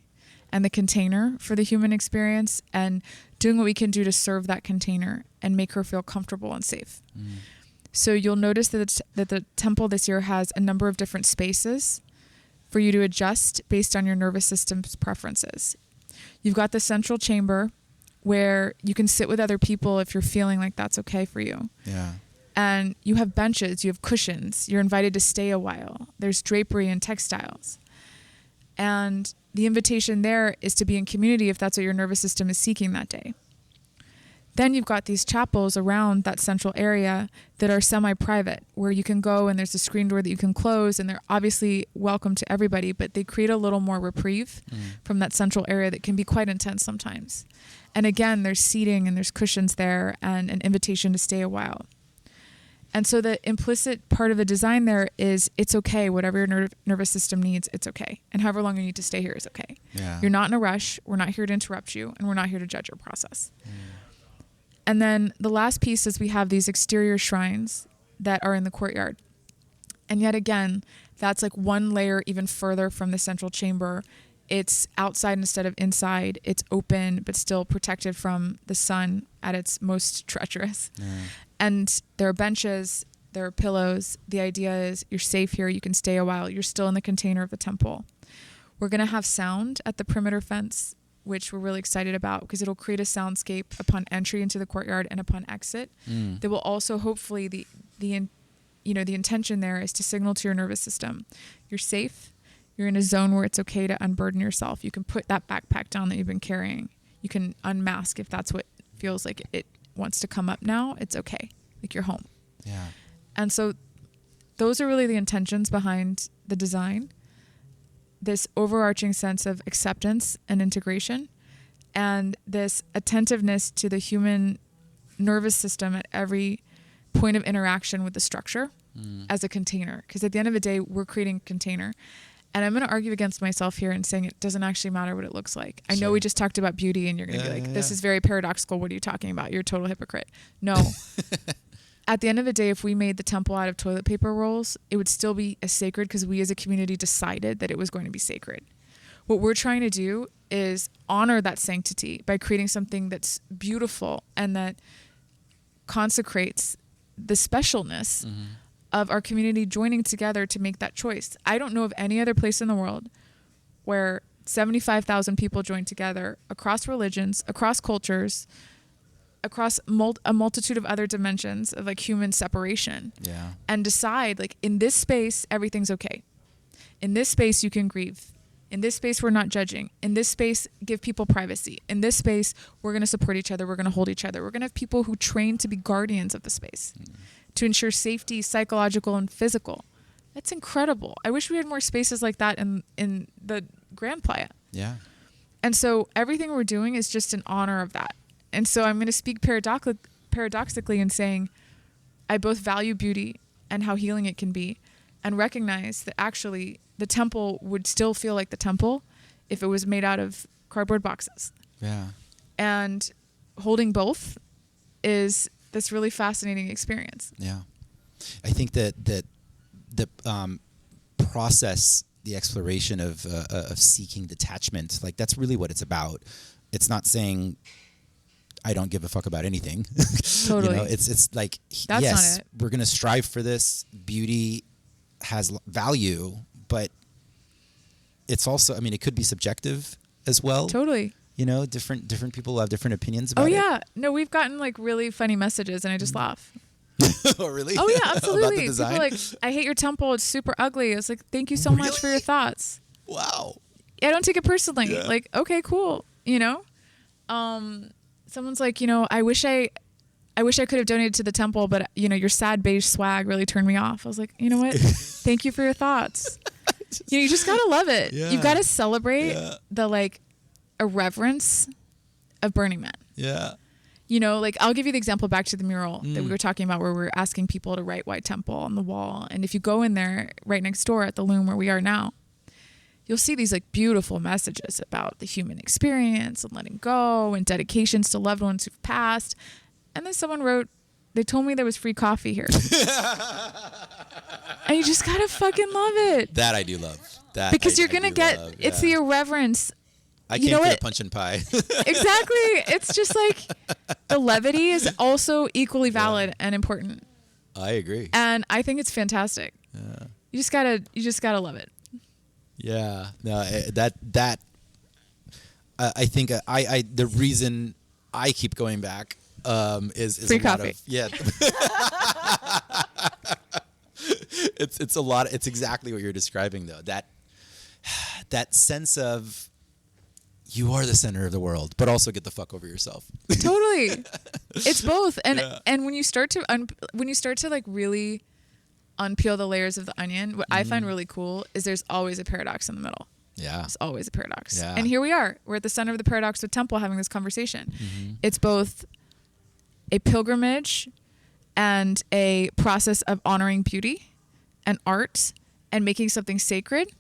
and the container for the human experience and doing what we can do to serve that container and make her feel comfortable and safe. So you'll notice that the temple this year has a number of different spaces for you to adjust based on your nervous system's preferences. You've got the central chamber where you can sit with other people if you're feeling like that's okay for you. Yeah. And you have benches, you have cushions, you're invited to stay a while. There's drapery and textiles. And the invitation there is to be in community if that's what your nervous system is seeking that day. Then you've got these chapels around that central area that are semi-private, where you can go and there's a screen door that you can close, and they're obviously welcome to everybody, but they create a little more reprieve from that central area that can be quite intense sometimes. And again, there's seating and there's cushions there and an invitation to stay a while. And so the implicit part of the design there is it's okay. Whatever your nervous system needs, it's okay. And however long you need to stay here is okay. Yeah. You're not in a rush. We're not here to interrupt you, and we're not here to judge your process. And then the last piece is we have these exterior shrines that are in the courtyard. And yet again, that's like one layer even further from the central chamber. It's outside instead of inside. It's open, but still protected from the sun at its most treacherous. Yeah. And there are benches, there are pillows. The idea is you're safe here. You can stay a while. You're still in the container of the temple. We're going to have sound at the perimeter fence, which we're really excited about because it'll create a soundscape upon entry into the courtyard and upon exit. That will also hopefully the intention there is to signal to your nervous system, you're safe. You're in a zone where it's okay to unburden yourself. You can put that backpack down that you've been carrying. You can unmask if that's what feels like it wants to come up now. It's okay. Like you're home. Yeah. And so those are really the intentions behind the design. This overarching sense of acceptance and integration, and this attentiveness to the human nervous system at every point of interaction with the structure as a container. Because at the end of the day, we're creating a container. And I'm going to argue against myself here and saying it doesn't actually matter what it looks like. I know we just talked about beauty and you're going to be like, this is very paradoxical. What are you talking about? You're a total hypocrite. No. At the end of the day, if we made the temple out of toilet paper rolls, it would still be as sacred because we as a community decided that it was going to be sacred. What we're trying to do is honor that sanctity by creating something that's beautiful and that consecrates the specialness of our community joining together to make that choice. I don't know of any other place in the world where 75,000 people join together across religions, across cultures, across a multitude of other dimensions of like human separation, and decide like in this space, everything's okay. In this space, you can grieve. In this space, we're not judging. In this space, give people privacy. In this space, we're going to support each other. We're going to hold each other. We're going to have people who train to be guardians of the space to ensure safety, psychological and physical. That's incredible. I wish we had more spaces like that in the Grand Playa. Yeah. And so everything we're doing is just in honor of that. And so I'm going to speak paradoxically in saying I both value beauty and how healing it can be, and recognize that actually the temple would still feel like the temple if it was made out of cardboard boxes. Yeah. And holding both is this really fascinating experience. Yeah. I think that the process, the exploration of seeking detachment, like that's really what it's about. It's not saying I don't give a fuck about anything. Totally. You know, it's like, that's yes, not it. We're going to strive for this. Beauty has value, but it's also, I mean, it could be subjective as well. Totally. You know, different people have different opinions about it. Oh yeah. No, we've gotten like really funny messages and I just laugh. Oh, really? Oh yeah, absolutely. About the design? People are like, I hate your temple. It's super ugly. I was like, thank you so much for your thoughts. Wow. I don't take it personally. Yeah. Like, okay, cool. You know, someone's like, you know, I wish I could have donated to the temple, but you know, your sad beige swag really turned me off. I was like, you know what? Thank you for your thoughts. You just gotta love it. Yeah. You've got to celebrate the like irreverence of Burning Man. Yeah. You know, like I'll give you the example back to the mural that we were talking about where we're asking people to write White Temple on the wall. And if you go in there right next door at the loom where we are now, you'll see these like beautiful messages about the human experience and letting go and dedications to loved ones who've passed. And then someone wrote, they told me there was free coffee here. And you just gotta fucking love it. That I do love. That because you're gonna get love. It's the irreverence. I came for the punch and pie. Exactly. It's just like the levity is also equally valid and important. I agree. And I think it's fantastic. Yeah. You just gotta love it. Yeah. No, I think the reason I keep going back is free a lot coffee. of it's a lot. It's exactly what you're describing though. That sense of you are the center of the world, but also get the fuck over yourself. Totally. It's both. And Yeah. and when you start to like really unpeel the layers of the onion, what I find really cool is there's always a paradox in the middle. Yeah. There's always a paradox. Yeah. And here we are. We're at the center of the paradox with Temple having this conversation. It's both a pilgrimage and a process of honoring beauty and art and making something sacred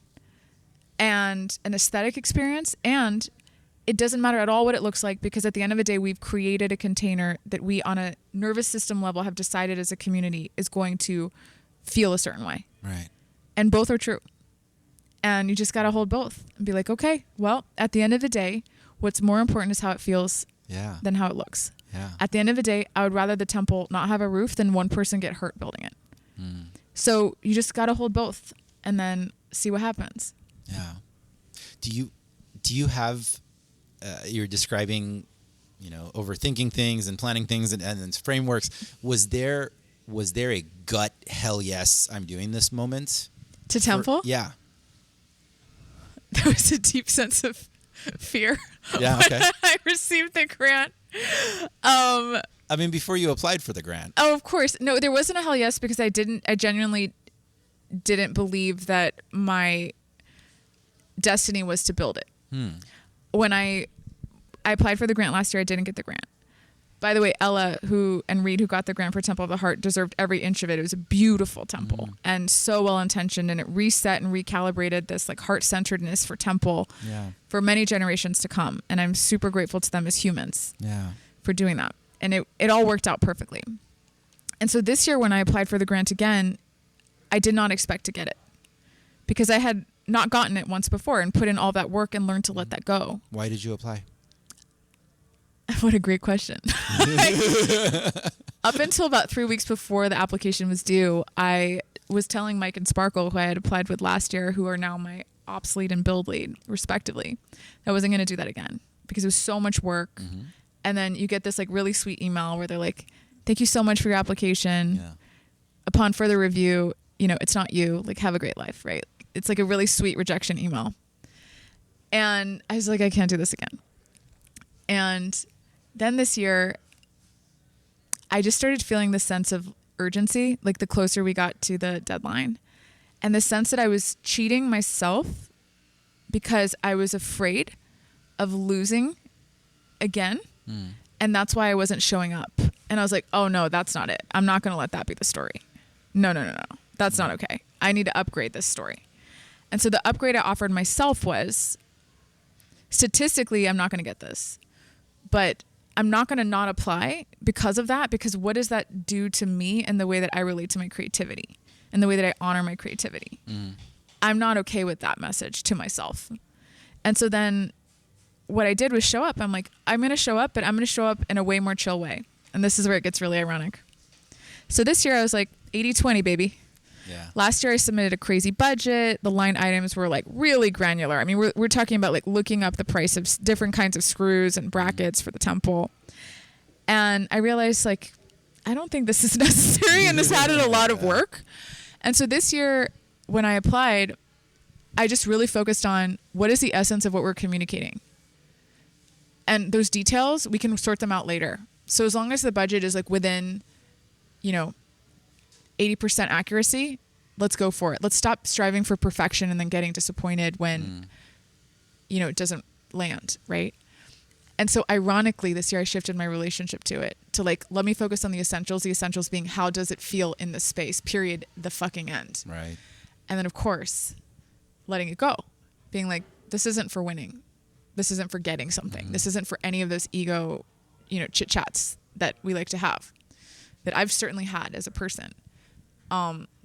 and an aesthetic experience. And it doesn't matter at all what it looks like, because at the end of the day, we've created a container that we on a nervous system level have decided as a community is going to feel a certain way. Right. And both are true. And you just got to hold both and be like, okay, well, at the end of the day, what's more important is how it feels Yeah. than how it looks. Yeah. At the end of the day, I would rather the temple not have a roof than one person get hurt building it. So you just got to hold both and then see what happens. Yeah. Do you have you're describing, overthinking things and planning things and frameworks. Was there a gut hell yes, I'm doing this moment? To temple? Yeah. There was a deep sense of fear Yeah, okay. when I received the grant. I mean, before you applied for the grant. Oh, of course. No, there wasn't a hell yes, because I genuinely didn't believe that my destiny was to build it. When I applied for the grant last year, I didn't get the grant. By the way, Ella and Reed, who got the grant for Temple of the Heart, deserved every inch of it. It was a beautiful temple and so well intentioned, and it reset and recalibrated this like heart centeredness for Temple for many generations to come. And I'm super grateful to them as humans for doing that. And it all worked out perfectly. And so this year when I applied for the grant again, I did not expect to get it, because I had not gotten it once before and put in all that work and learned to let that go. Why did you apply? What a great question. Up until about 3 weeks before the application was due, I was telling Mike and Sparkle, who I had applied with last year, who are now my ops lead and build lead, respectively, I wasn't going to do that again because it was so much work. And then you get this like really sweet email where they're like, thank you so much for your application. Upon further review, it's not you. Like, have a great life, right? It's like a really sweet rejection email. And I was like, I can't do this again. And then this year, I just started feeling this sense of urgency, like the closer we got to the deadline, and the sense that I was cheating myself because I was afraid of losing again. And that's why I wasn't showing up. And I was like, oh no, that's not it. I'm not going to let that be the story. No. That's not okay. I need to upgrade this story. And so the upgrade I offered myself was, statistically, I'm not going to get this, but I'm not going to not apply because of that, because what does that do to me and the way that I relate to my creativity and the way that I honor my creativity? I'm not okay with that message to myself. And so then what I did was show up. I'm like, I'm going to show up, but I'm going to show up in a way more chill way. And this is where it gets really ironic. So this year I was like 80-20, baby. Yeah. Last year I submitted a crazy budget. The line items were like really granular. I mean, we're talking about like looking up the price of different kinds of screws and brackets for the temple. And I realized like, I don't think this is necessary, and this added a lot of work. And so this year when I applied, I just really focused on what is the essence of what we're communicating. And those details, we can sort them out later. So as long as the budget is like within, 80% accuracy, let's go for it. Let's stop striving for perfection and then getting disappointed when, it doesn't land, right? And so ironically, this year I shifted my relationship to it, to like, let me focus on the essentials being how does it feel in this space, period, the fucking end. Right. And then of course, letting it go, being like, this isn't for winning. This isn't for getting something. This isn't for any of those ego, chit chats that we like to have, that I've certainly had as a person.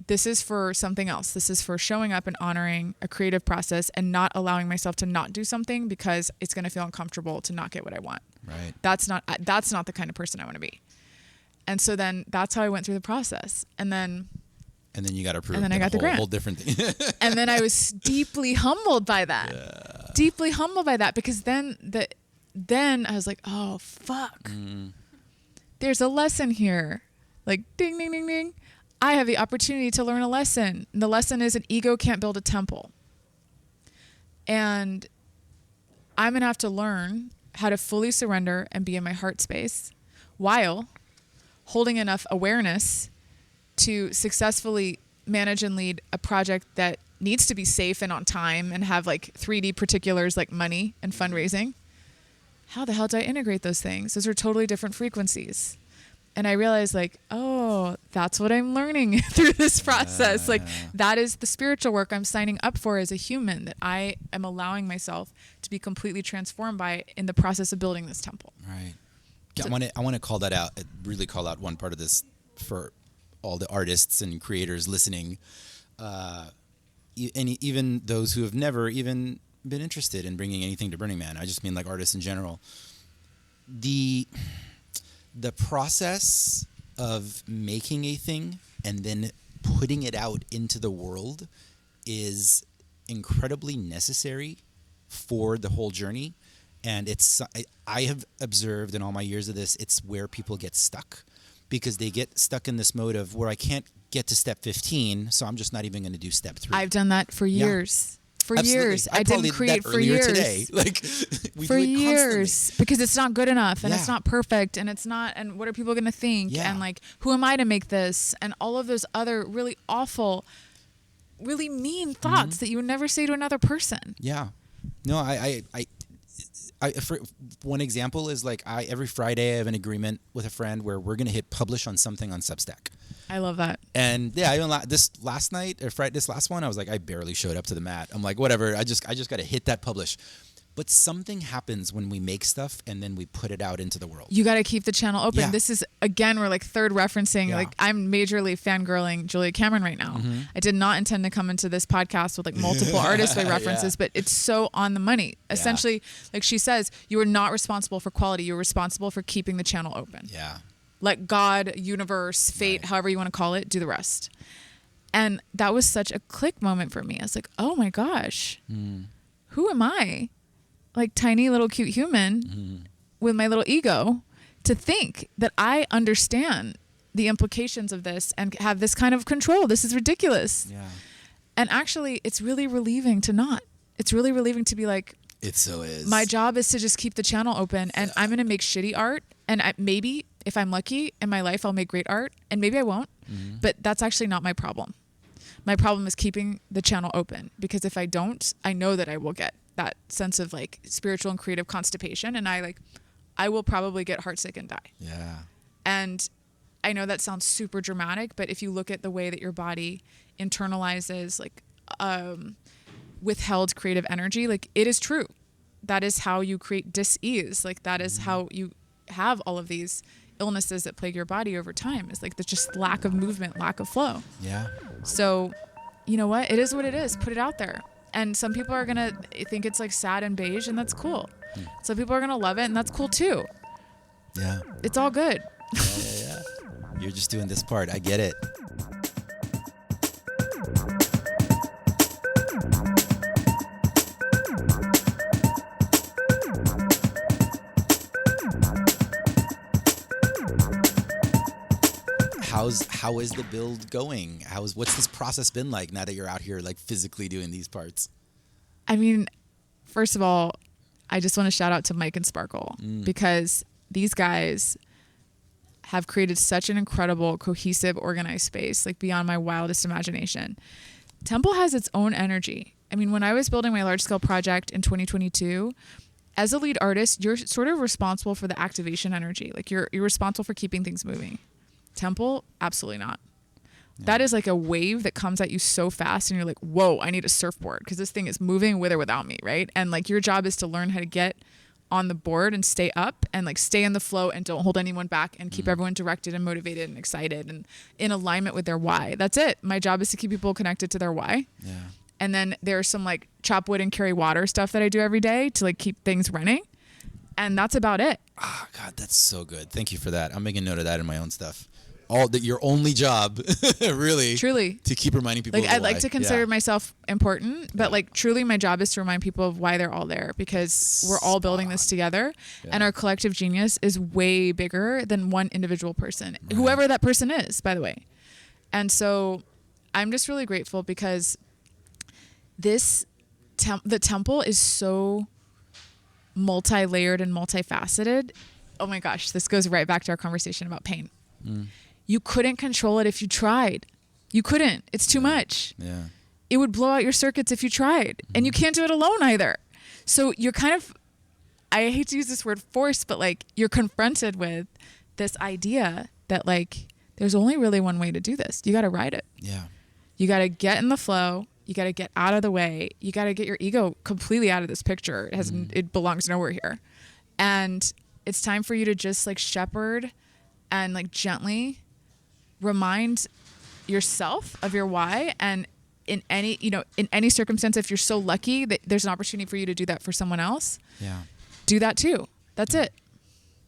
This is for something else. This is for showing up and honoring a creative process and not allowing myself to not do something because it's going to feel uncomfortable to not get what I want. Right. That's not the kind of person I want to be. And so then that's how I went through the process. And then you got approved. And then I got the grant. Whole different thing. And then I was deeply humbled by that. Yeah. Deeply humbled by that, because then I was like, oh, fuck. There's a lesson here. Like, ding, ding, ding, ding. I have the opportunity to learn a lesson. And the lesson is an ego can't build a temple. And I'm going to have to learn how to fully surrender and be in my heart space while holding enough awareness to successfully manage and lead a project that needs to be safe and on time and have like 3D particulars like money and fundraising. How the hell do I integrate those things? Those are totally different frequencies. And I realized like, oh, that's what I'm learning through this process. Like that is the spiritual work I'm signing up for as a human, that I am allowing myself to be completely transformed by in the process of building this temple. Right. Yeah, I want to call that out, really call out one part of this for all the artists and creators listening, and even those who have never even been interested in bringing anything to Burning Man. I just mean like artists in general. The process of making a thing and then putting it out into the world is incredibly necessary for the whole journey. And I have observed in all my years of this, it's where people get stuck, because they get stuck in this mode of where I can't get to step 15, so I'm just not even going to do step 3. I've done that for years. For Absolutely. years. I didn't create for years. Today. Like we for do it years constantly. because it's not good enough and it's not perfect and it's not, and what are people going to think? And like, who am I to make this? And all of those other really awful, really mean thoughts that you would never say to another person. Yeah. No, I for one example is like every Friday I have an agreement with a friend where we're going to hit publish on something on Substack. I love that. And yeah, even this last one, I was like, I barely showed up to the mat. I'm like, whatever. I just got to hit that publish. But something happens when we make stuff and then we put it out into the world. You got to keep the channel open. Yeah. This is, again, we're like third referencing. Yeah. Like I'm majorly fangirling Julia Cameron right now. I did not intend to come into this podcast with like multiple artist by references, but it's so on the money. Essentially, like she says, you are not responsible for quality. You're responsible for keeping the channel open. Yeah. Let God, universe, fate, however you want to call it, do the rest. And that was such a click moment for me. I was like, oh my gosh, who am I? Like tiny little cute human with my little ego to think that I understand the implications of this and have this kind of control. This is ridiculous. Yeah. And actually it's really relieving to not. It's really relieving to be like, it so is. My job is to just keep the channel open and I'm going to make shitty art. And maybe if I'm lucky in my life, I'll make great art and maybe I won't, but that's actually not my problem. My problem is keeping the channel open, because if I don't, I know that I will get that sense of like spiritual and creative constipation. And I will probably get heartsick and die. Yeah. And I know that sounds super dramatic, but if you look at the way that your body internalizes like, withheld creative energy, like it is true. That is how you create dis-ease. Like that is how you have all of these illnesses that plague your body over time, is like the just lack of movement, lack of flow. Yeah. So, you know what? It is what it is. Put it out there. And some people are going to think it's like sad and beige, and that's cool. Some people are going to love it, and that's cool too. Yeah. It's all good. Yeah. You're just doing this part. I get it. How is the build going? What's this process been like now that you're out here like physically doing these parts? I mean, first of all, I just want to shout out to Mike and Sparkle, because these guys have created such an incredible, cohesive, organized space, like beyond my wildest imagination. Temple has its own energy. I mean, when I was building my large scale project in 2022, as a lead artist, you're sort of responsible for the activation energy. Like you're responsible for keeping things moving. Temple, absolutely not. Yeah. That is like a wave that comes at you so fast and you're like, whoa, I need a surfboard because this thing is moving with or without me, right? And like your job is to learn how to get on the board and stay up and like stay in the flow and don't hold anyone back and keep everyone directed and motivated and excited and in alignment with their why. That's it. My job is to keep people connected to their why. Yeah. And then there's some like chop wood and carry water stuff that I do every day to like keep things running. And that's about it. Oh, God, that's so good. Thank you for that. I'm making note of that in my own stuff. Your only job, really, Truly, to keep reminding people. Like, of the I'd like why. to consider myself important, but like truly my job is to remind people of why they're all there, because we're all building this together, and our collective genius is way bigger than one individual person, whoever that person is, by the way. And so I'm just really grateful because the temple is so multi-layered and multifaceted. Oh my gosh, this goes right back to our conversation about pain. You couldn't control it if you tried. You couldn't. It's too much. Yeah. It would blow out your circuits if you tried. And you can't do it alone either. So you're kind of, I hate to use this word force, but like you're confronted with this idea that like there's only really one way to do this. You got to ride it. Yeah. You got to get in the flow. You got to get out of the way. You got to get your ego completely out of this picture. It belongs nowhere here. And it's time for you to just like shepherd and like gently remind yourself of your why. And in any circumstance, if you're so lucky that there's an opportunity for you to do that for someone else, do that too. That's it.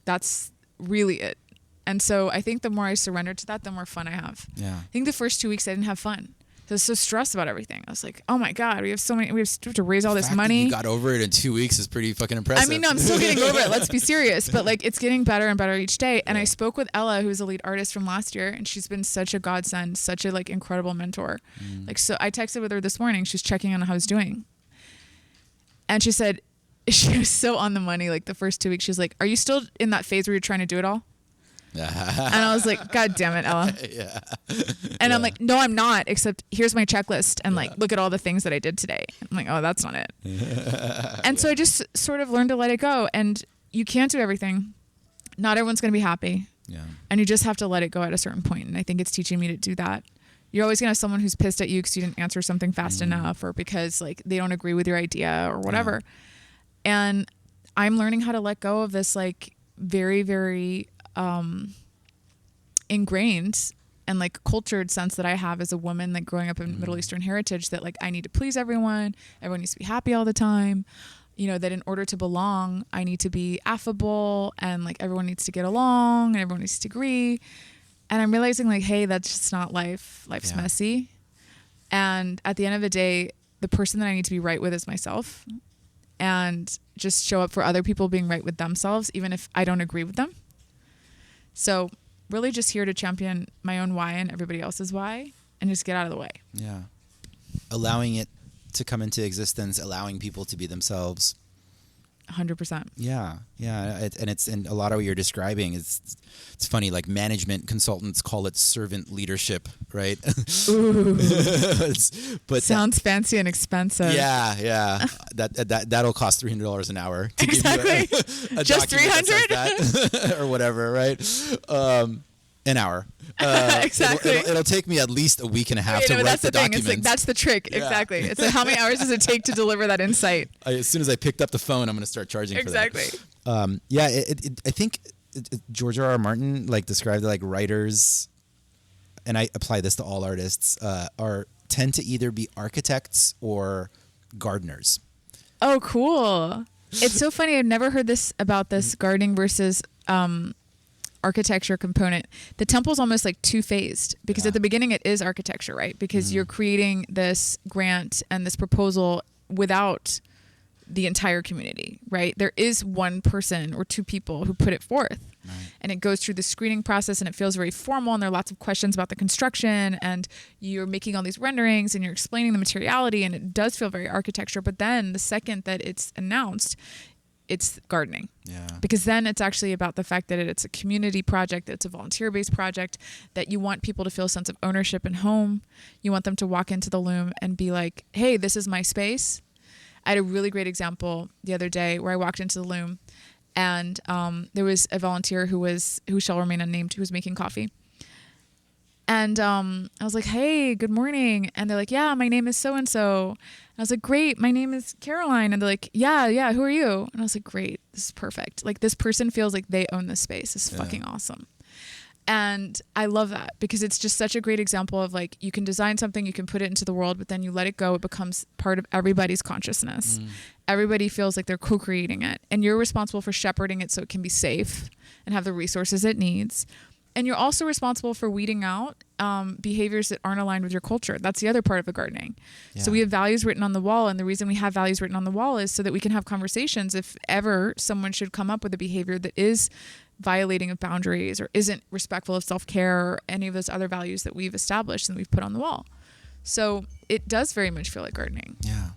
That's really it. And so I think the more I surrender to that, the more fun I have. Yeah. I think the first 2 weeks I didn't have fun. I was so stressed about everything. I was like, oh my God, we have to raise all this fact money. That you got over it in 2 weeks is pretty fucking impressive. I mean, no, I'm still getting over it. Let's be serious. But like, it's getting better and better each day. And I spoke with Ella, who's a lead artist from last year, and she's been such a godsend, such a like incredible mentor. Like, so I texted with her this morning. She was checking on how I was doing. And she said, she was so on the money. Like the first 2 weeks, she was like, are you still in that phase where you're trying to do it all? And I was like, God damn it, Ella. Yeah. And I'm like, no, I'm not, except here's my checklist. And like, look at all the things that I did today. I'm like, oh, that's not it. And so I just sort of learned to let it go. And you can't do everything. Not everyone's going to be happy. Yeah. And you just have to let it go at a certain point. And I think it's teaching me to do that. You're always going to have someone who's pissed at you because you didn't answer something fast enough, or because like they don't agree with your idea or whatever. And I'm learning how to let go of this like very, very ingrained and like cultured sense that I have as a woman, like growing up in Middle Eastern heritage, that like I need to please everyone needs to be happy all the time, that in order to belong I need to be affable, and like everyone needs to get along and everyone needs to agree. And I'm realizing like, hey, that's just not life's messy. And at the end of the day, the person that I need to be right with is myself, and just show up for other people being right with themselves even if I don't agree with them. So really just here to champion my own why and everybody else's why, and just get out of the way. Yeah. Allowing it to come into existence, allowing people to be themselves. 100%. Yeah. Yeah. And a lot of what you're describing is, it's funny, like management consultants call it servant leadership, right? Ooh. But sounds fancy and expensive. Yeah. Yeah. That'll cost $300 an hour to exactly. give you a just document that says that, or whatever, right? An hour. Exactly. It'll take me at least a week and a half to write that's the thing. documents. It's like, that's the trick. Yeah. Exactly. It's like, how many hours does it take to deliver that insight? As soon as I picked up the phone, I'm going to start charging for that. Exactly. I think George R.R. Martin like described like writers, and I apply this to all artists, tend to either be architects or gardeners. Oh, cool. It's so funny. I've never heard this about this gardening versus architecture component. The temple's almost like two-phased, because at the beginning it is architecture, right? Because you're creating this grant and this proposal without the entire community, right? There is one person or two people who put it forth. Right. And it goes through the screening process, and it feels very formal, and there are lots of questions about the construction, and you're making all these renderings and you're explaining the materiality, and it does feel very architecture. But then the second that it's announced, it's gardening. Yeah. Because then it's actually about the fact that it's a community project, that it's a volunteer-based project, that you want people to feel a sense of ownership and home. You want them to walk into the loom and be like, hey, this is my space. I had a really great example the other day where I walked into the loom, and there was a volunteer who shall remain unnamed, who was making coffee. And I was like, hey, good morning. And they're like, yeah, my name is so-and-so. And I was like, great, my name is Caroline. And they're like, yeah, who are you? And I was like, great, this is perfect. Like, this person feels like they own this space. It's fucking awesome. And I love that because it's just such a great example of like, you can design something, you can put it into the world, but then you let it go. It becomes part of everybody's consciousness. Everybody feels like they're co-creating it, and you're responsible for shepherding it so it can be safe and have the resources it needs. And you're also responsible for weeding out behaviors that aren't aligned with your culture. That's the other part of the gardening. Yeah. So we have values written on the wall. And the reason we have values written on the wall is so that we can have conversations if ever someone should come up with a behavior that is violating of boundaries or isn't respectful of self-care or any of those other values that we've established and we've put on the wall. So it does very much feel like gardening. Yeah.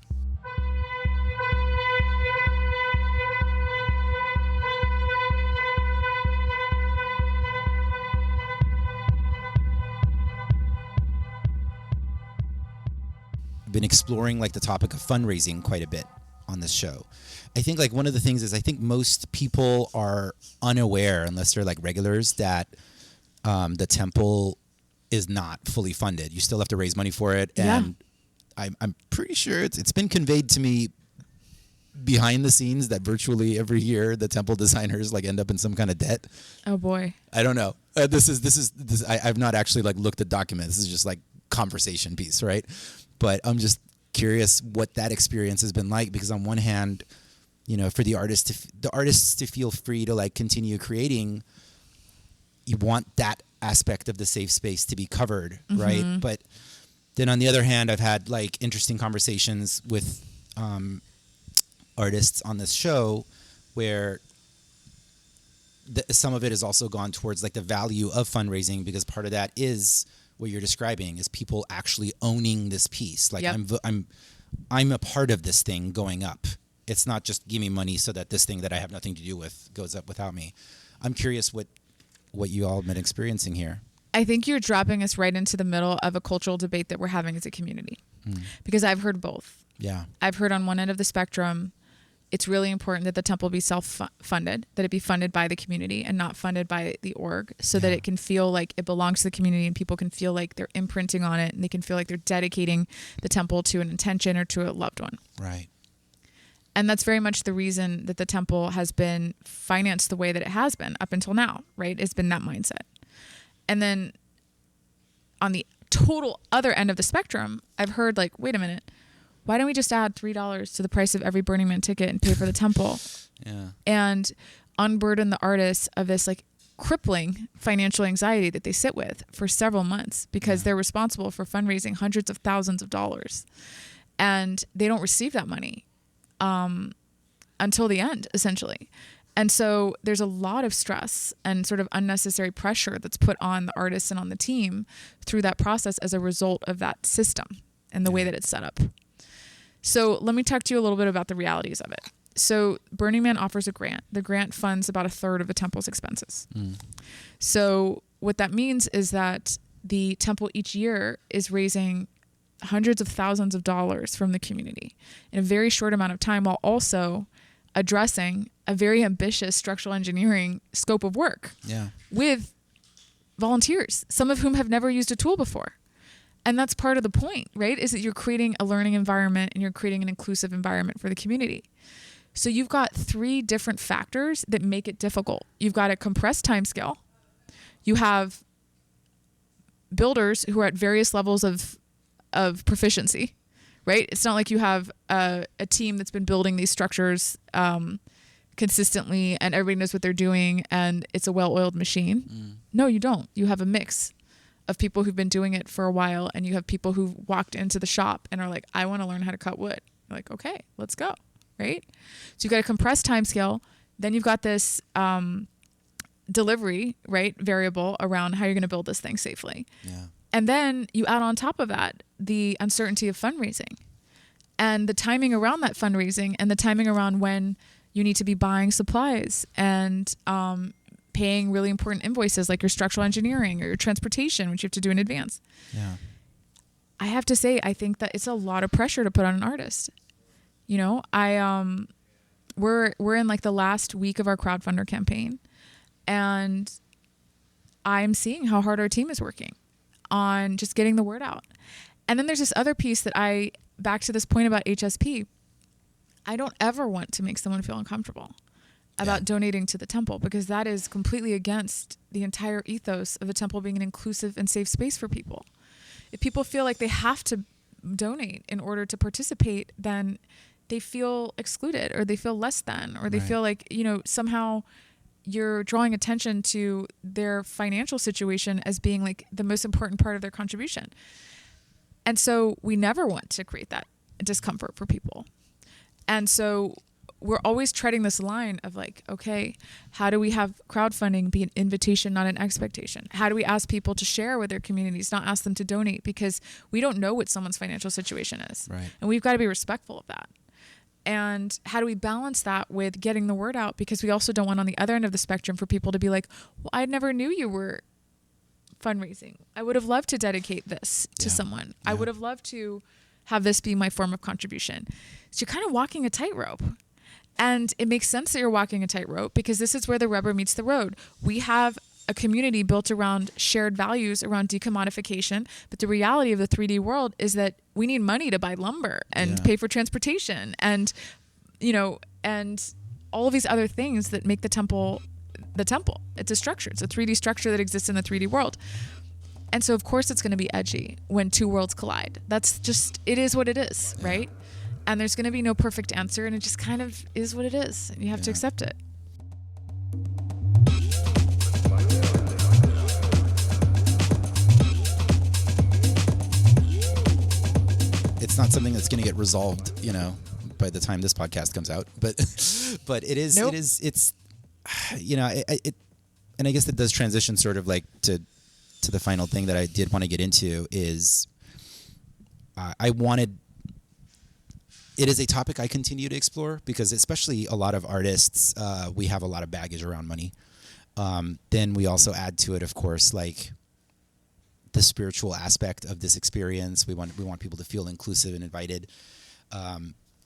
Been exploring like the topic of fundraising quite a bit on this show. I think like one of the things is I think most people are unaware, unless they're like regulars, that the temple is not fully funded. You still have to raise money for it, and I'm pretty sure it's been conveyed to me behind the scenes that virtually every year the temple designers like end up in some kind of debt. Oh boy, I don't know. I've not actually like looked at documents. This is just like conversation piece, right? But I'm just curious what that experience has been like, because on one hand, you know, for the artists to feel free to like continue creating, you want that aspect of the safe space to be covered, right? But then on the other hand, I've had like interesting conversations with artists on this show where some of it has also gone towards like the value of fundraising, because part of that is what you're describing is people actually owning this piece. Like I'm a part of this thing going up. It's not just give me money so that this thing that I have nothing to do with goes up without me. I'm curious what you all have been experiencing here. I think you're dropping us right into the middle of a cultural debate that we're having as a community, because I've heard both. Yeah. I've heard on one end of the spectrum, it's really important that the temple be self-funded, that it be funded by the community and not funded by the org, so that it can feel like it belongs to the community and people can feel like they're imprinting on it and they can feel like they're dedicating the temple to an intention or to a loved one. Right. And that's very much the reason that the temple has been financed the way that it has been up until now, right? It's been that mindset. And then on the total other end of the spectrum, I've heard like, wait a minute, why don't we just add $3 to the price of every Burning Man ticket and pay for the temple? Yeah. And unburden the artists of this like crippling financial anxiety that they sit with for several months, because they're responsible for fundraising hundreds of thousands of dollars, and they don't receive that money until the end, essentially. And so there's a lot of stress and sort of unnecessary pressure that's put on the artists and on the team through that process as a result of that system and the way that it's set up. So let me talk to you a little bit about the realities of it. So Burning Man offers a grant. The grant funds about a third of the temple's expenses. So what that means is that the temple each year is raising hundreds of thousands of dollars from the community in a very short amount of time, while also addressing a very ambitious structural engineering scope of work with volunteers, some of whom have never used a tool before. And that's part of the point, right? Is that you're creating a learning environment and you're creating an inclusive environment for the community. So you've got three different factors that make it difficult. You've got a compressed timescale. You have builders who are at various levels of proficiency, right? It's not like you have a team that's been building these structures consistently and everybody knows what they're doing and it's a well-oiled machine. No, you don't. You have a mix of people who've been doing it for a while, and you have people who've walked into the shop and are like, I want to learn how to cut wood. You're like, okay, let's go, right? So you've got a compressed timescale. Then you've got this delivery, right, variable around how you're going to build this thing safely. Yeah. And then you add on top of that the uncertainty of fundraising and the timing around that fundraising and the timing around when you need to be buying supplies and paying really important invoices like your structural engineering or your transportation, which you have to do in advance. Yeah. I have to say, I think that it's a lot of pressure to put on an artist. You know, we're in like the last week of our crowdfunder campaign, and I'm seeing how hard our team is working on just getting the word out. And then there's this other piece that back to this point about HSP, I don't ever want to make someone feel uncomfortable. about donating to the temple, because that is completely against the entire ethos of the temple being an inclusive and safe space for people. If people feel like they have to donate in order to participate, then they feel excluded, or they feel less than, or they feel like, somehow you're drawing attention to their financial situation as being like the most important part of their contribution. And so we never want to create that discomfort for people. And so we're always treading this line of like, okay, how do we have crowdfunding be an invitation, not an expectation? How do we ask people to share with their communities, not ask them to donate? Because we don't know what someone's financial situation is. Right. And we've got to be respectful of that. And how do we balance that with getting the word out? Because we also don't want on the other end of the spectrum for people to be like, well, I never knew you were fundraising. I would have loved to dedicate this to someone. I would have loved to have this be my form of contribution. So you're kind of walking a tightrope. And it makes sense that you're walking a tightrope, because this is where the rubber meets the road. We have a community built around shared values around decommodification. But the reality of the 3D world is that we need money to buy lumber and pay for transportation and, and all of these other things that make the temple the temple. It's a structure. It's a 3D structure that exists in the 3D world. And so, of course, it's going to be edgy when two worlds collide. That's just, it is what it is, right? And there's going to be no perfect answer, and it just kind of is what it is, and you have to accept it. It's not something that's going to get resolved, by the time this podcast comes out. But it is, Nope. it's, and I guess that does transition sort of like to the final thing that I did want to get into is it is a topic I continue to explore, because especially a lot of artists, we have a lot of baggage around money. Then we also add to it, of course, like the spiritual aspect of this experience. We want people to feel inclusive and invited.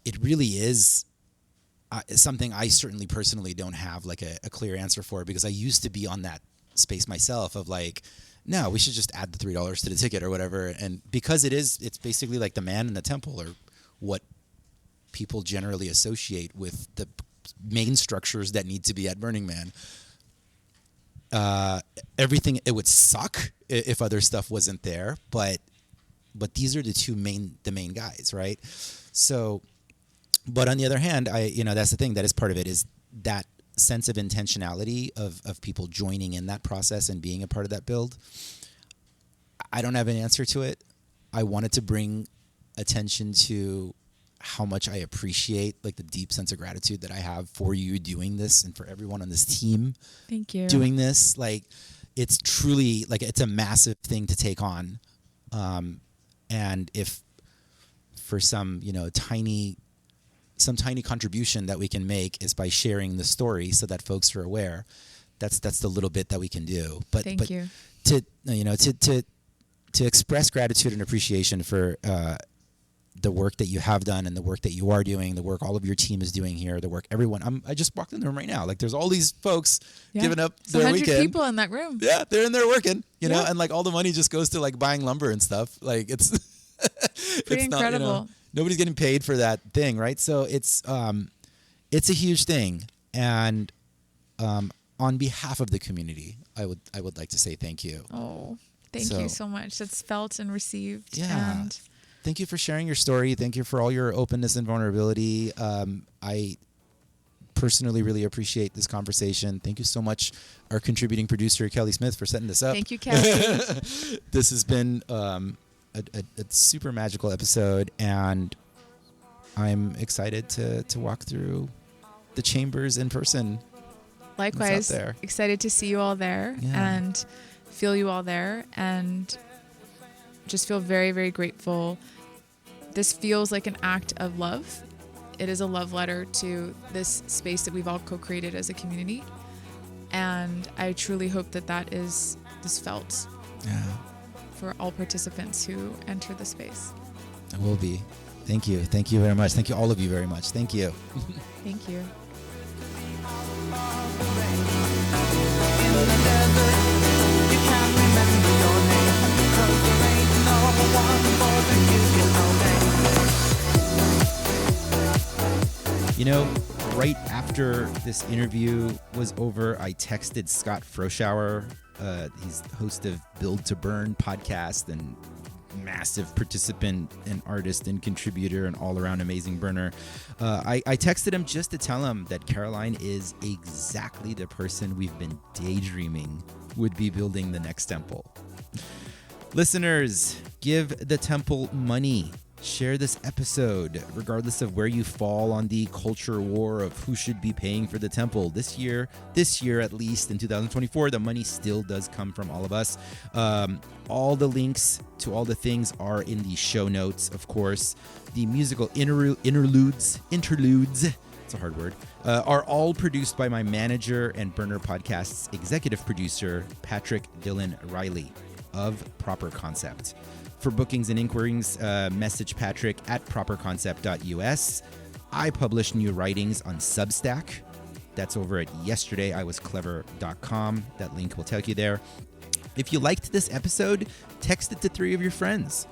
It really is something I certainly personally don't have like a clear answer for, because I used to be on that space myself of like, no, we should just add the $3 to the ticket or whatever. And because it's basically like the man in the temple, or what people generally associate with the main structures that need to be at Burning Man. Everything, it would suck if other stuff wasn't there, but these are the main guys, right? So, but on the other hand, that's the thing that is part of it, is that sense of intentionality of people joining in that process and being a part of that build. I don't have an answer to it. I wanted to bring attention to how much I appreciate like the deep sense of gratitude that I have for you doing this, and for everyone on this team. Thank you. Doing this. Like, it's truly like, it's a massive thing to take on. And if for some tiny contribution that we can make is by sharing the story so that folks are aware, that's the little bit that we can do. But Thank you. To express gratitude and appreciation for the work that you have done, and the work that you are doing, the work all of your team is doing here, the work everyone. I just walked in the room right now. Like, there's all these folks giving up their 100 weekend. people in that room. Yeah, they're in there working, know, and like all the money just goes to like buying lumber and stuff. Like, it's Pretty incredible. Not, nobody's getting paid for that thing, right? So it's a huge thing, and on behalf of the community, I would like to say thank you. Oh, thank you so much. That's felt and received. Yeah. And thank you for sharing your story. Thank you for all your openness and vulnerability. I personally really appreciate this conversation. Thank you so much, our contributing producer, Kelly Smith, for setting this up. Thank you, Kelly. This has been a super magical episode, and I'm excited to walk through the chambers in person. Likewise, there. Excited to see you all there and feel you all there, and just feel very, very grateful. This feels like an act of love. It is a love letter to this space that we've all co-created as a community. And I truly hope that is felt for all participants who enter the space. It will be. Thank you. Thank you very much. Thank you, all of you, very much. Thank you. Thank you. In the desert, you can't remember your name, 'cause there ain't no one for the you know name. Right after this interview was over, I texted Scott Froschauer. He's host of Build to Burn podcast and massive participant and artist and contributor and all-around amazing burner. I texted him just to tell him that Caroline is exactly the person we've been daydreaming would be building the next temple. Listeners, give the temple money. Share this episode, regardless of where you fall on the culture war of who should be paying for the temple. This year at least, in 2024, the money still does come from all of us. All the links to all the things are in the show notes, of course. The musical interludes, it's a hard word, are all produced by my manager and Burner Podcast's executive producer, Patrick Dillon Riley of Proper Concept. For bookings and inquiries, message Patrick at properconcept.us. I publish new writings on Substack. That's over at yesterdayiwasclever.com. That link will take you there. If you liked this episode, text it to 3 of your friends.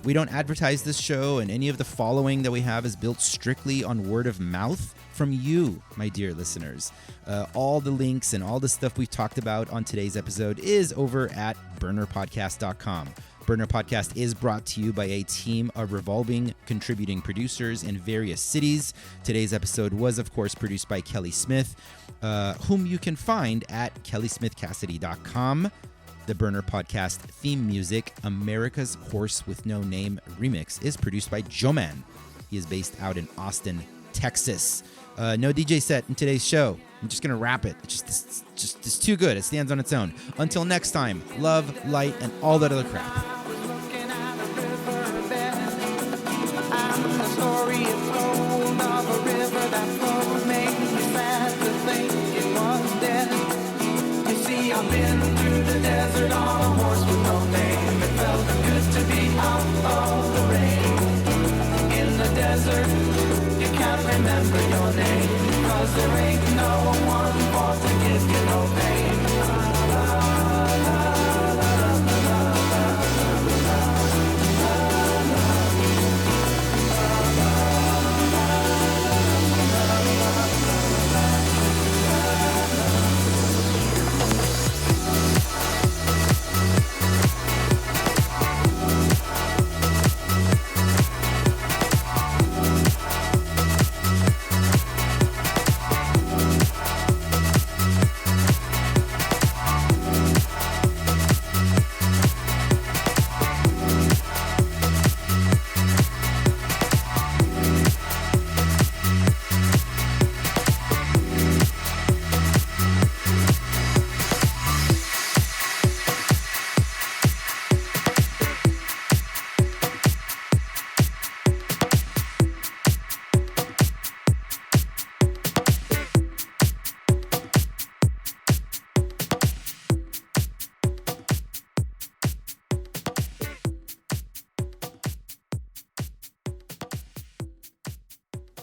We don't advertise this show, and any of the following that we have is built strictly on word of mouth from you, my dear listeners. All the links and all the stuff we've talked about on today's episode is over at burnerpodcast.com. Burner Podcast is brought to you by a team of revolving contributing producers in various cities. Today's episode was, of course, produced by Kelly Smith, whom you can find at kellysmithcassidy.com. The Burner Podcast theme music, America's Horse with No Name remix, is produced by Joe Man. He is based out in Austin, Texas. No DJ set in today's show. I'm just going to wrap it. It's too good. It stands on its own. Until next time, love, light, and all that other crap. I've been through the desert on a horse with no name. It felt good to be out of the rain. In the desert, you can't remember your name, 'cause there ain't no one for to give you no pain.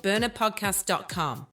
burnerpodcast.com.